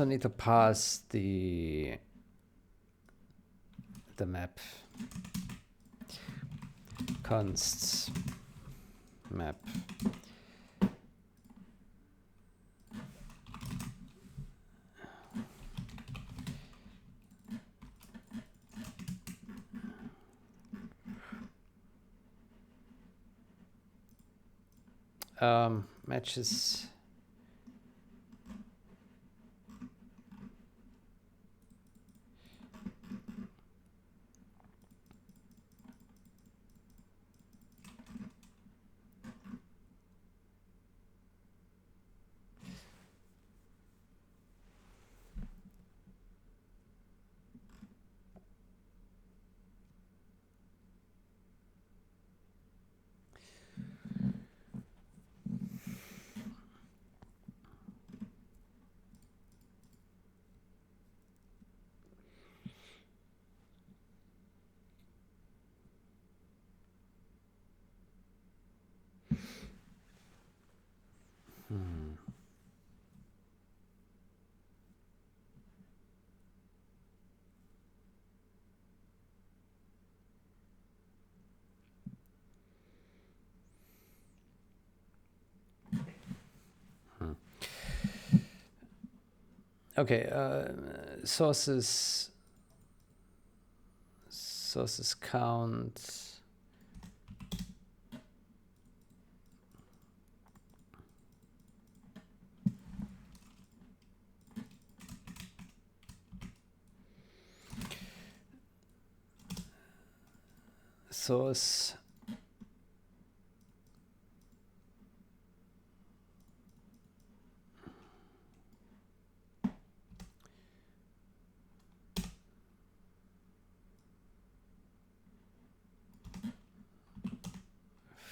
[SPEAKER 1] need to pass the map const map. Matches okay, sources count. Source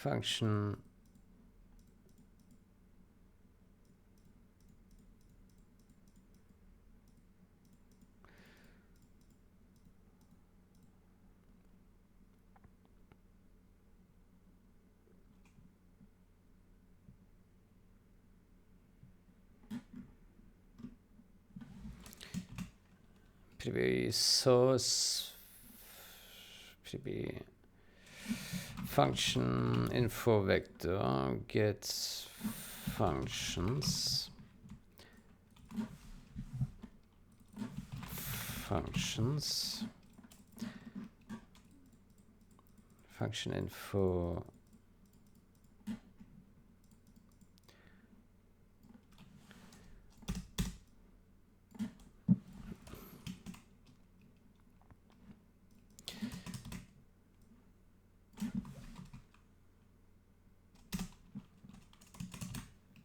[SPEAKER 1] function PDB source PDB function info vector get functions function info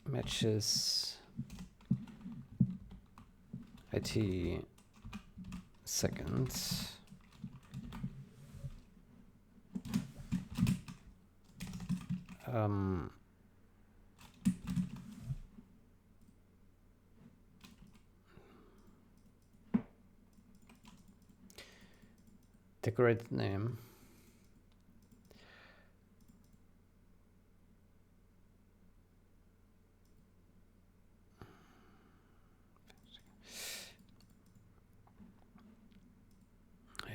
[SPEAKER 1] matches IT seconds decorated name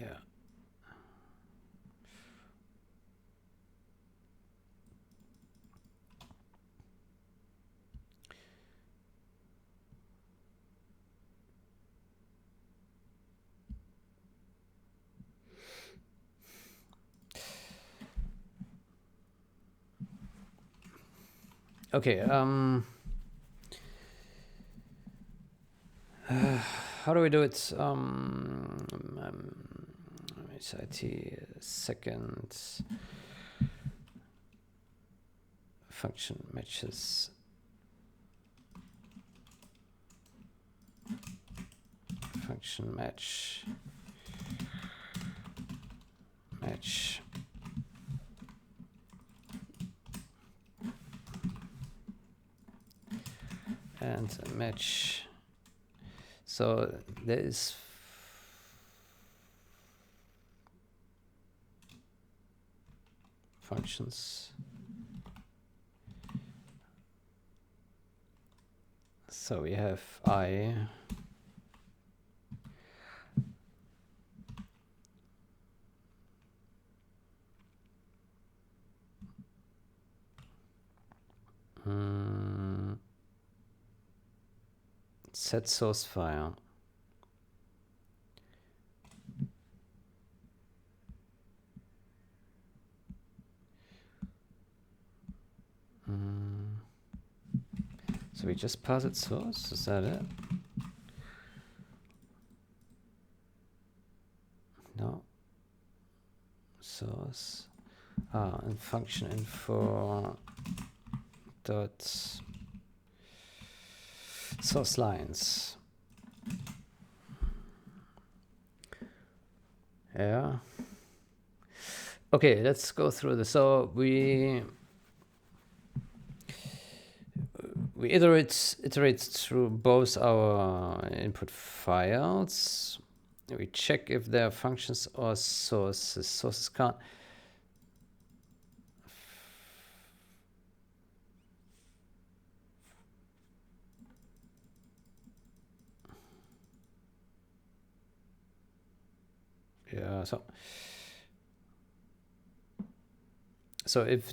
[SPEAKER 1] yeah. Okay, how do we do it? IT second function matches function match and match. So there is functions. So we have I set source file. So we just pass it source, is that it? No. Source. And function info dot source lines. Yeah. Okay, let's go through this. So we iterate through both our input files. We check if there are functions or sources. Sources can't. Yeah, so if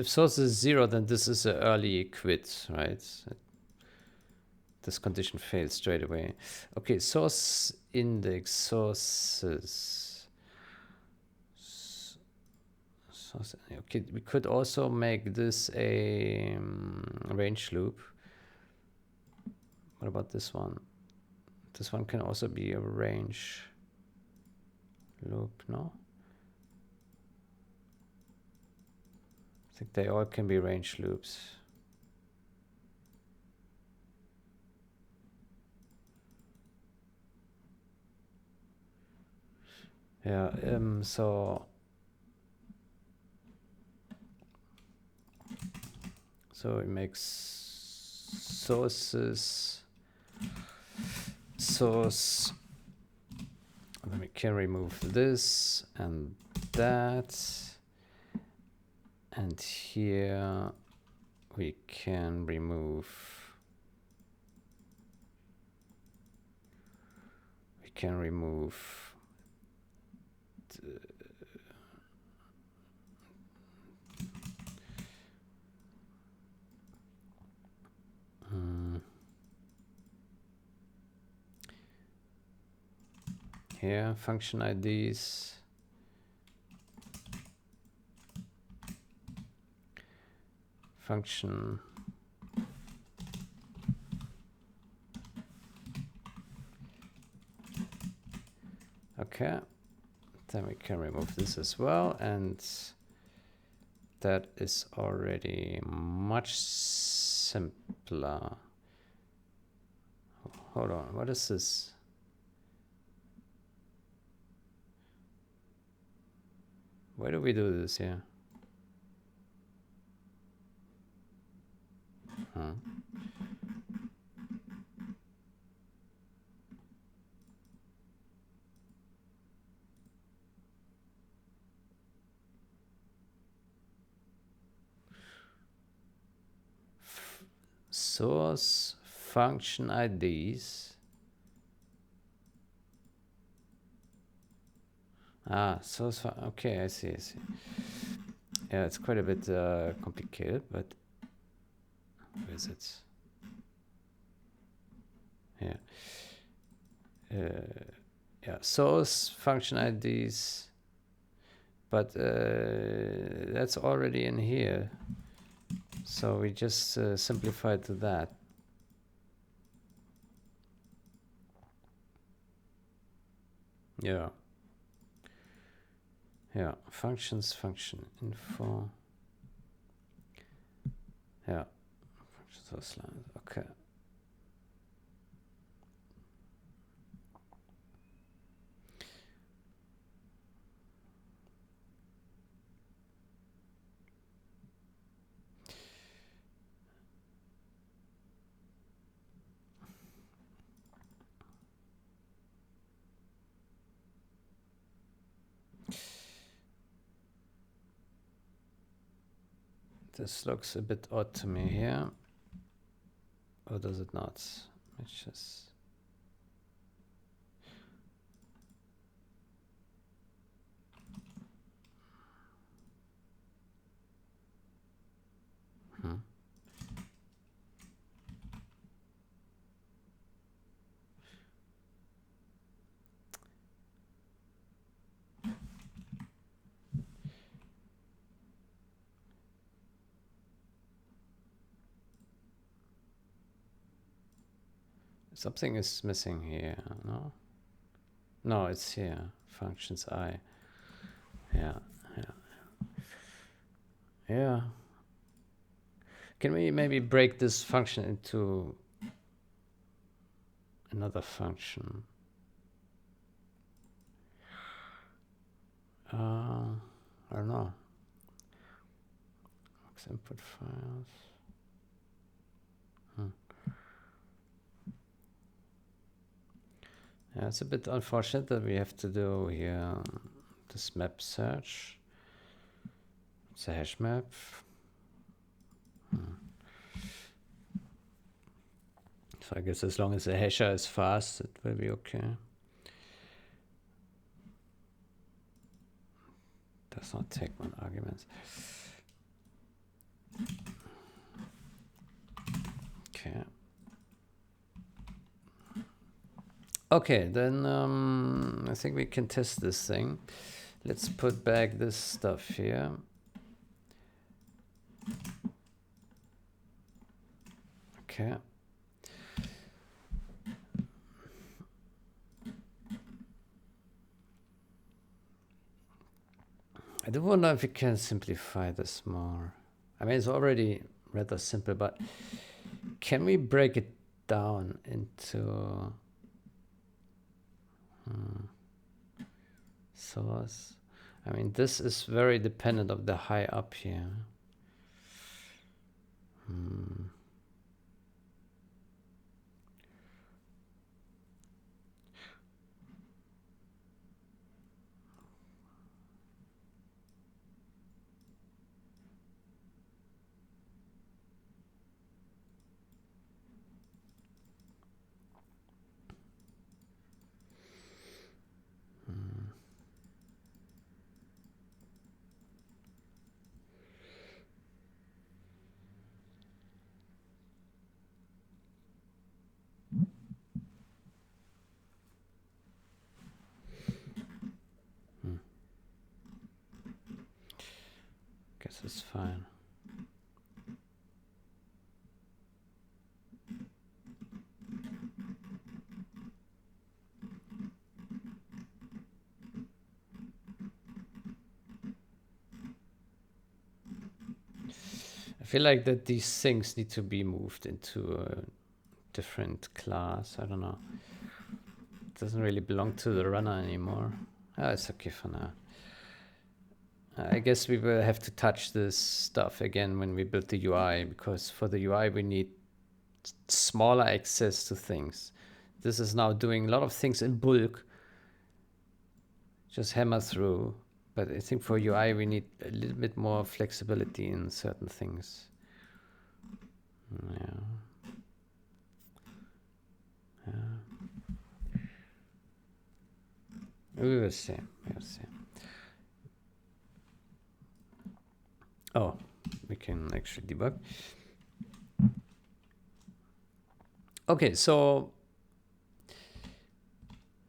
[SPEAKER 1] source is 0, then this is an early quit, right? This condition fails straight away. Okay, source index sources. Source, okay, we could also make this a range loop. What about this one? This one can also be a range loop, no? I think they all can be range loops. Yeah, so So it makes sources, source, and then we can remove this and that, and here we can remove, here function IDs, function okay, then we can remove this as well, and that is already much simpler. Hold on, what is this? Why do we do this here? Huh. Source function IDs. Source. Okay, I see. Yeah, it's quite a bit complicated, but where is it? Yeah. Yeah, source function IDs, but that's already in here. So we just simplified to that. Yeah. Yeah, functions, function info. Yeah, functions lines. Okay. This looks a bit odd to me here. Or does it not? Let's just... Something is missing here, no? No, it's here. Functions I. Yeah. Can we maybe break this function into another function? I don't know. Input files. Yeah, it's a bit unfortunate that we have to do here this map search. It's a hash map. So I guess as long as the hasher is fast, it will be okay. Does not take one argument. Okay. Okay, then I think we can test this thing. Let's put back this stuff here. Okay. I do wonder if we can simplify this more. I mean, it's already rather simple, but can we break it down into source? I mean, this is very dependent of the high up here. Guess it's fine. I feel like that these things need to be moved into a different class. I don't know. It doesn't really belong to the runner anymore. Ah, it's okay for now. I guess we will have to touch this stuff again when we build the UI, because for the UI we need smaller access to things. This is now doing a lot of things in bulk, just hammer through. But I think for UI we need a little bit more flexibility in certain things. Yeah. We will see. We will see. Oh, we can actually debug. Okay, so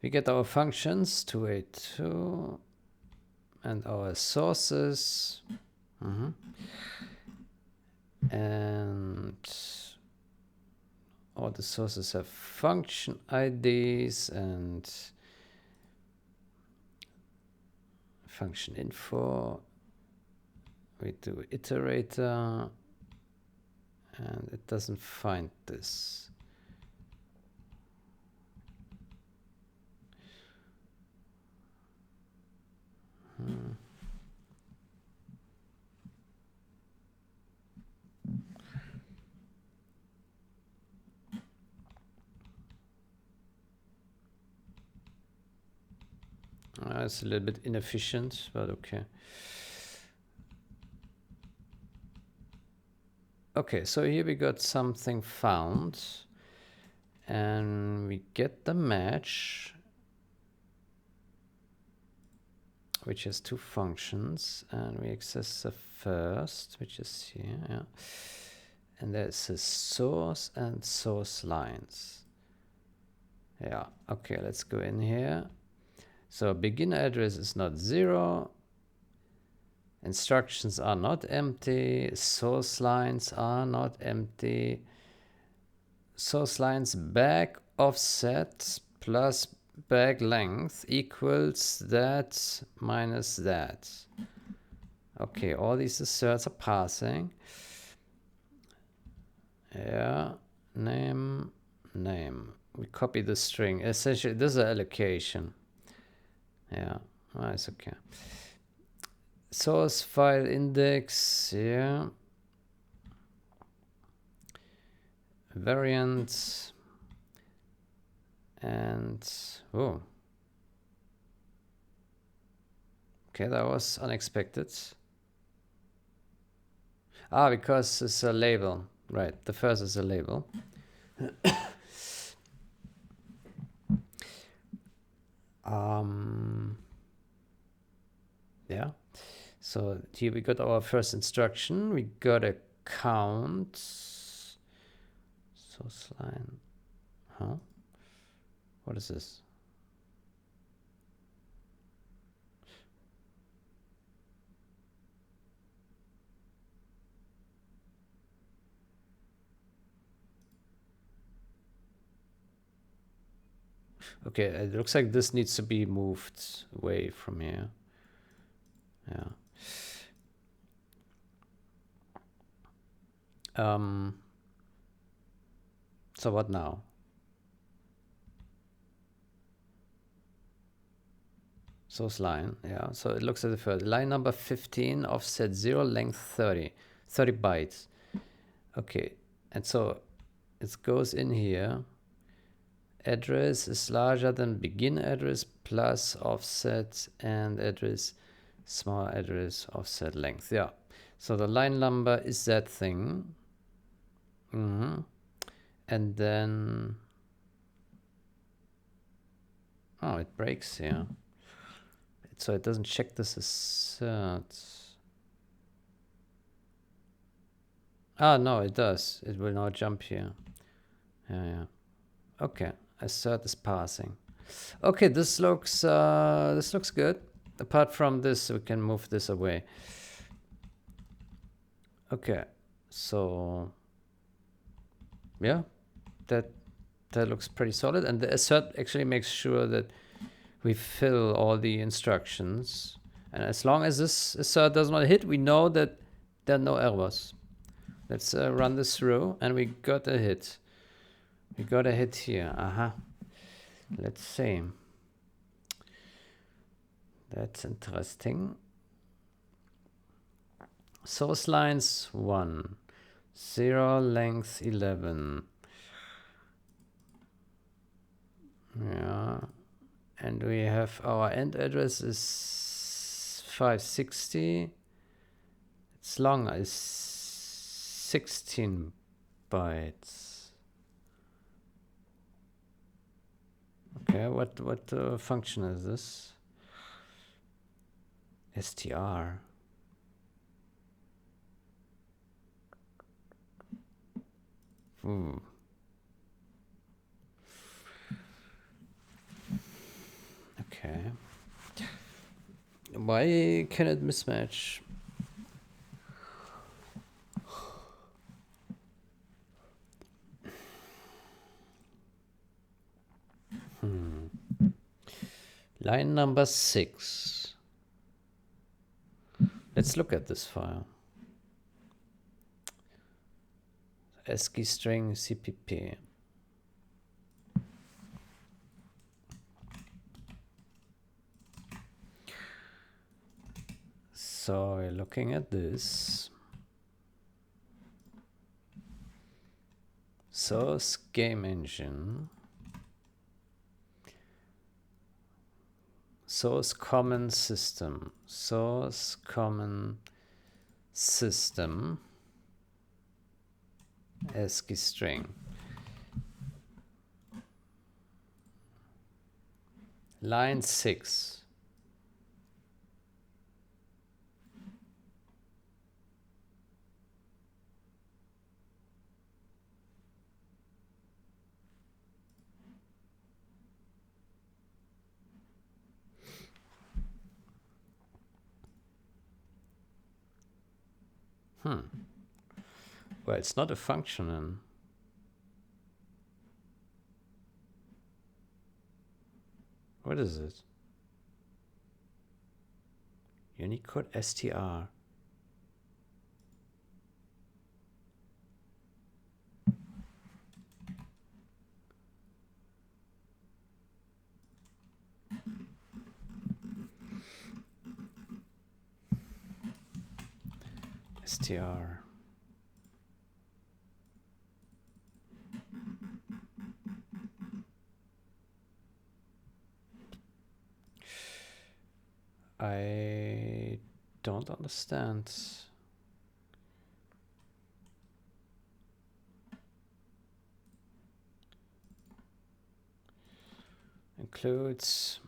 [SPEAKER 1] we get our functions 282 and our sources. And all the sources have function IDs and function info. We do iterator and it doesn't find this. It's a little bit inefficient, but okay. Okay, so here we got something found and we get the match, which has two functions, and we access the first, which is here, yeah. And there's a source and source lines. Yeah, okay, let's go in here. So begin address is not 0. Instructions are not empty. Source lines are not empty. Source lines back offset plus back length equals that minus that. Okay, all these asserts are passing. Yeah, name. We copy the string. Essentially, this is an allocation. Yeah, it's okay. Source file index, yeah. Variant. And, oh. Okay, that was unexpected. Ah, because it's a label. Right, the first is a label. Yeah. So here we got our first instruction. We got a count. Source line. Huh? What is this? Okay, it looks like this needs to be moved away from here. Yeah. So what now? Source line, yeah. So it looks at the first line number 15, offset 0, length 30 bytes. Okay, and so it goes in here. Address is larger than begin address plus offset and address small address offset length. Yeah. So the line number is that thing. And then, oh, it breaks here. So it doesn't check this assert. Ah, no, it does. It will now jump here. Yeah. Okay, assert is passing. Okay, this looks good. Apart from this, we can move this away. Okay, so yeah, that looks pretty solid. And the assert actually makes sure that we fill all the instructions. And as long as this assert does not hit, we know that there are no errors. Let's run this through, and we got a hit. We got a hit here. Aha. Let's see. That's interesting. Source lines 1, 0, length 11. Yeah. And we have our end address is 560. It's longer, it's 16 bytes. Okay, what function is this? str. Okay. Why can it mismatch? Line number 6. Let's look at this file. ASCII string CPP. So we're looking at this. Source game engine. Source common system. Source common system. ASCII string. Line 6. Well, it's not a function. What is it? Unicode str. str. I don't understand. Includes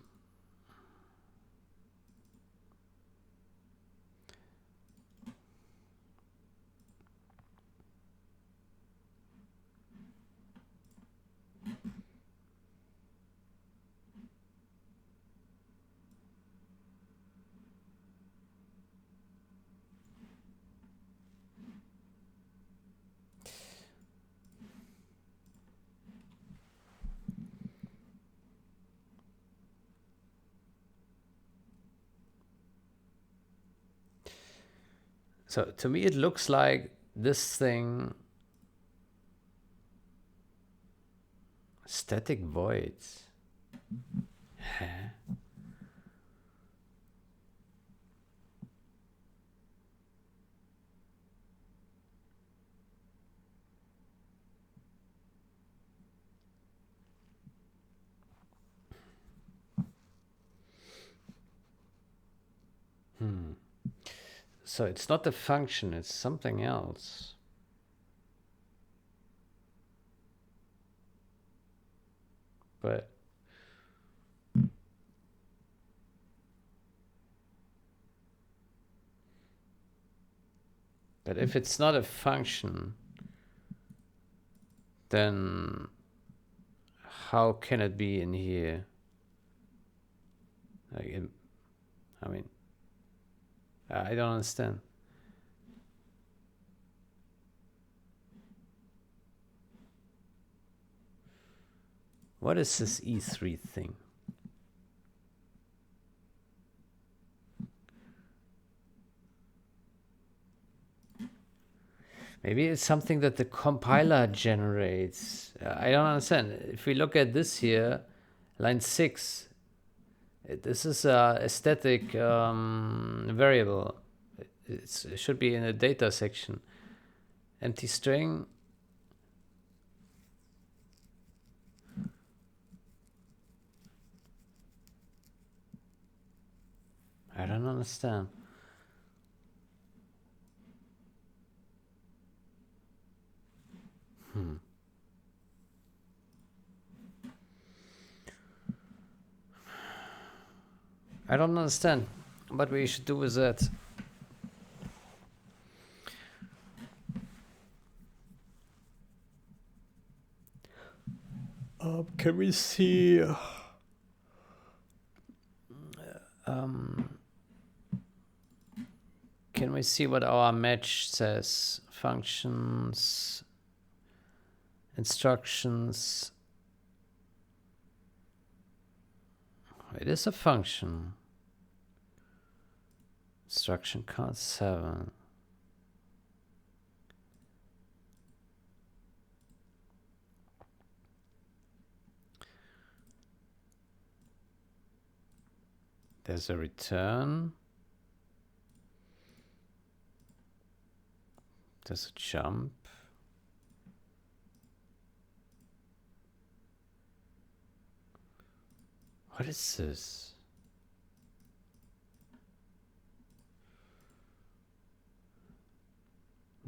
[SPEAKER 1] so to me it looks like this thing static voids. Huh? So it's not the function, it's something else. But if it's not a function, then how can it be in here? Like, I mean, I don't understand. What is this E3 thing? Maybe it's something that the compiler generates. I don't understand. If we look at this here, line 6, this is a static variable. It should be in the data section. Empty string. I don't understand. I don't understand what we should do with that. Can we see? Can we see what our match says? Functions, instructions. It is a function. Instruction count 7. There's a return. There's a jump. What is this?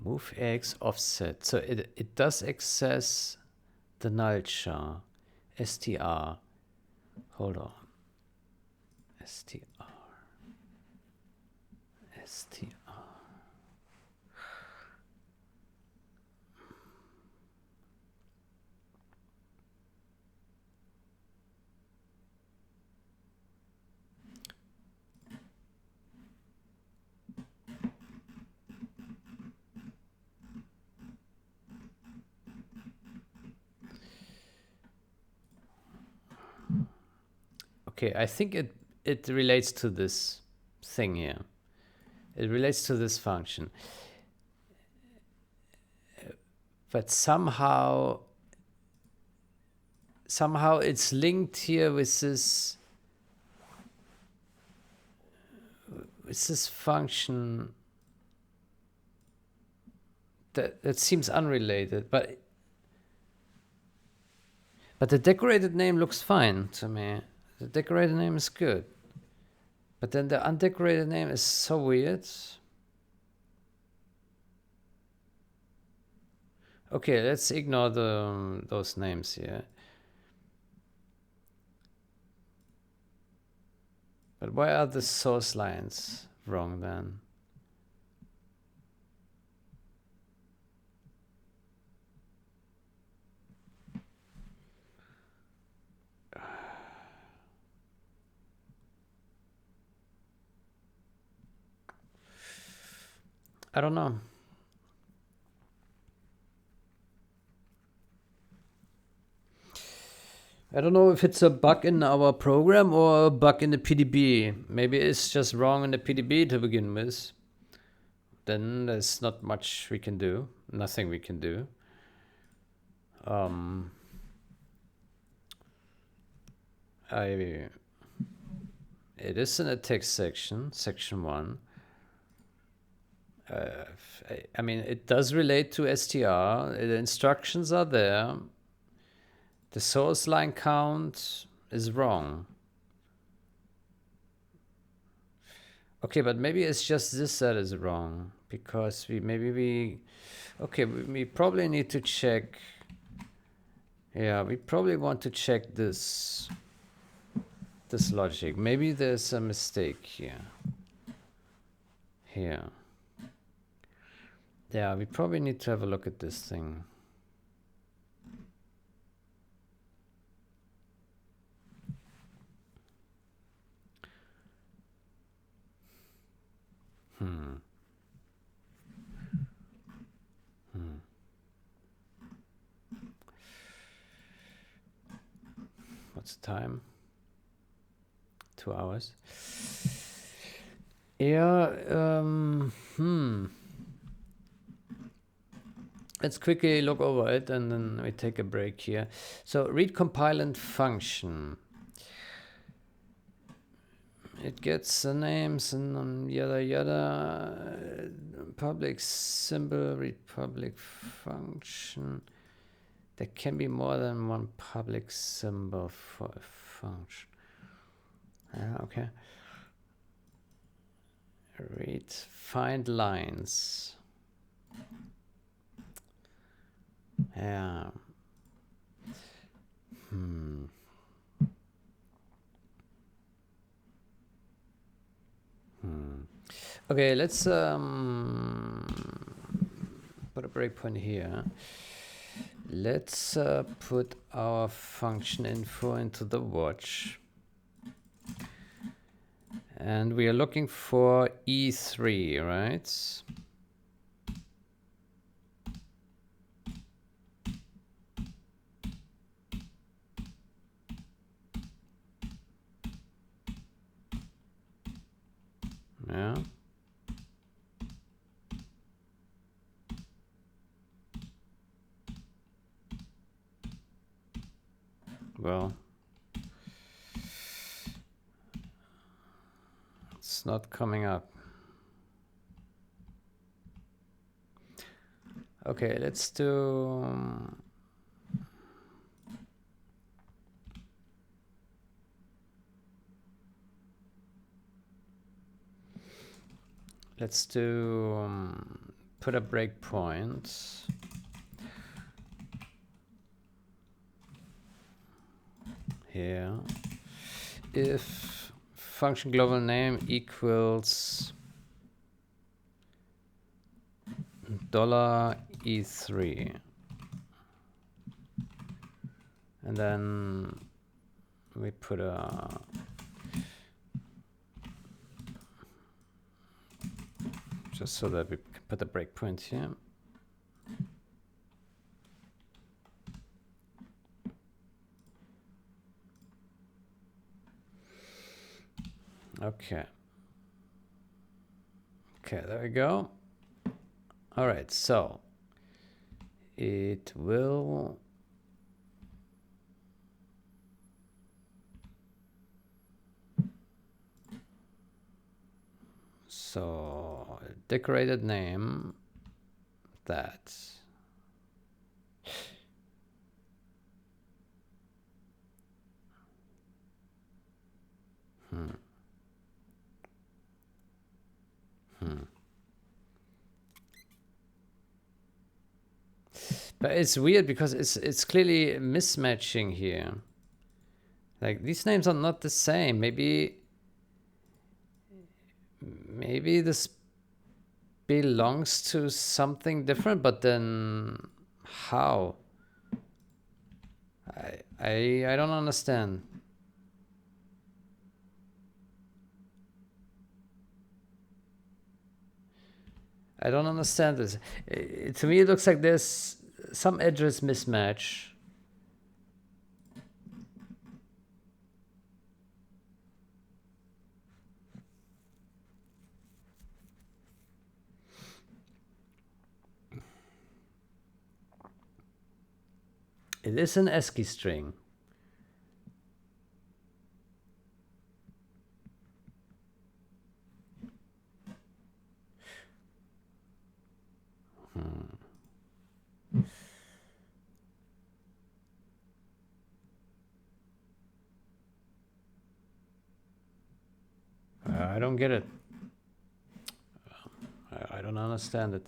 [SPEAKER 1] Move X offset. So it does access the null char. str. Hold on. str. str. Okay, I think it relates to this thing here. It relates to this function. But somehow it's linked here with this function that seems unrelated, but the decorated name looks fine to me. The decorated name is good. But then the undecorated name is so weird. Okay, let's ignore those names here. But why are the source lines wrong then? I don't know. I don't know if it's a bug in our program or a bug in the PDB. Maybe it's just wrong in the PDB to begin with. Then there's not much we can do. Nothing we can do. It is in the text section, section 1. I mean, it does relate to str. The instructions are there. The source line count is wrong. Okay, but maybe it's just this that is wrong, because okay, we probably need to check. Yeah, we probably want to check this logic. Maybe there's a mistake here. Yeah, we probably need to have a look at this thing. What's the time? 2 hours. Yeah, let's quickly look over it and then we take a break here. So read compilant function. It gets the names and yada yada. Public symbol, read public function. There can be more than one public symbol for a function. Okay. Read, find lines. Yeah. Okay, let's put a breakpoint here. Let's put our function info into the watch. And we are looking for E3, right? Yeah. Well, it's not coming up. Okay, let's do put a breakpoint here. If function global name equals $E3, and then we put a just so that we can put the breakpoint here. Okay. Okay, there we go. All right, so it will decorated name that But it's weird because it's clearly mismatching here. Like these names are not the same. Maybe this belongs to something different, but then how? I don't understand. I don't understand this. To me, it looks like there's some address mismatch. It is an ASCII string. I don't get it. I don't understand it.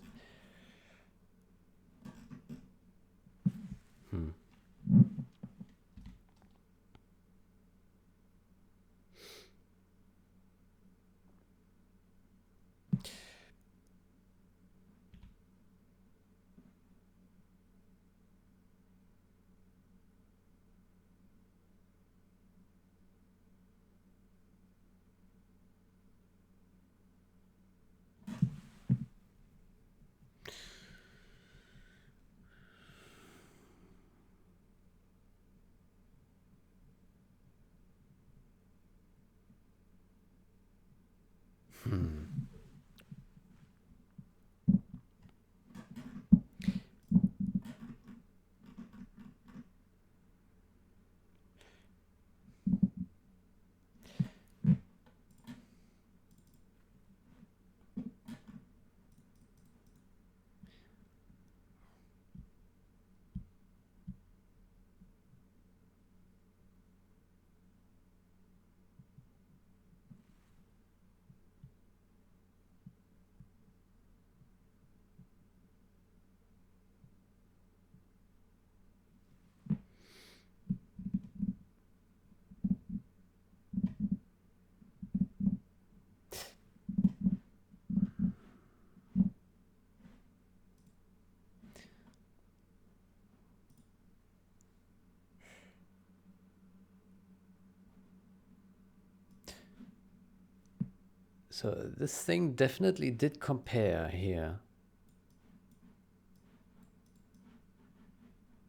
[SPEAKER 1] So this thing definitely did compare here.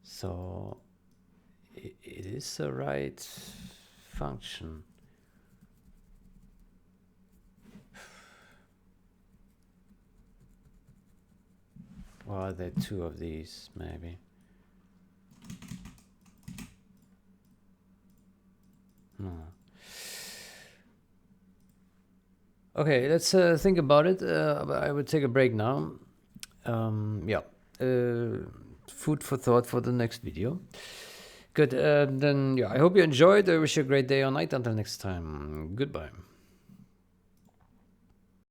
[SPEAKER 1] So it is the right function. Or are there two of these, maybe? No. Okay, let's think about it. I would take a break now. Yeah. Food for thought for the next video. Good. Then, yeah, I hope you enjoyed. I wish you a great day or night. Until next time. Goodbye.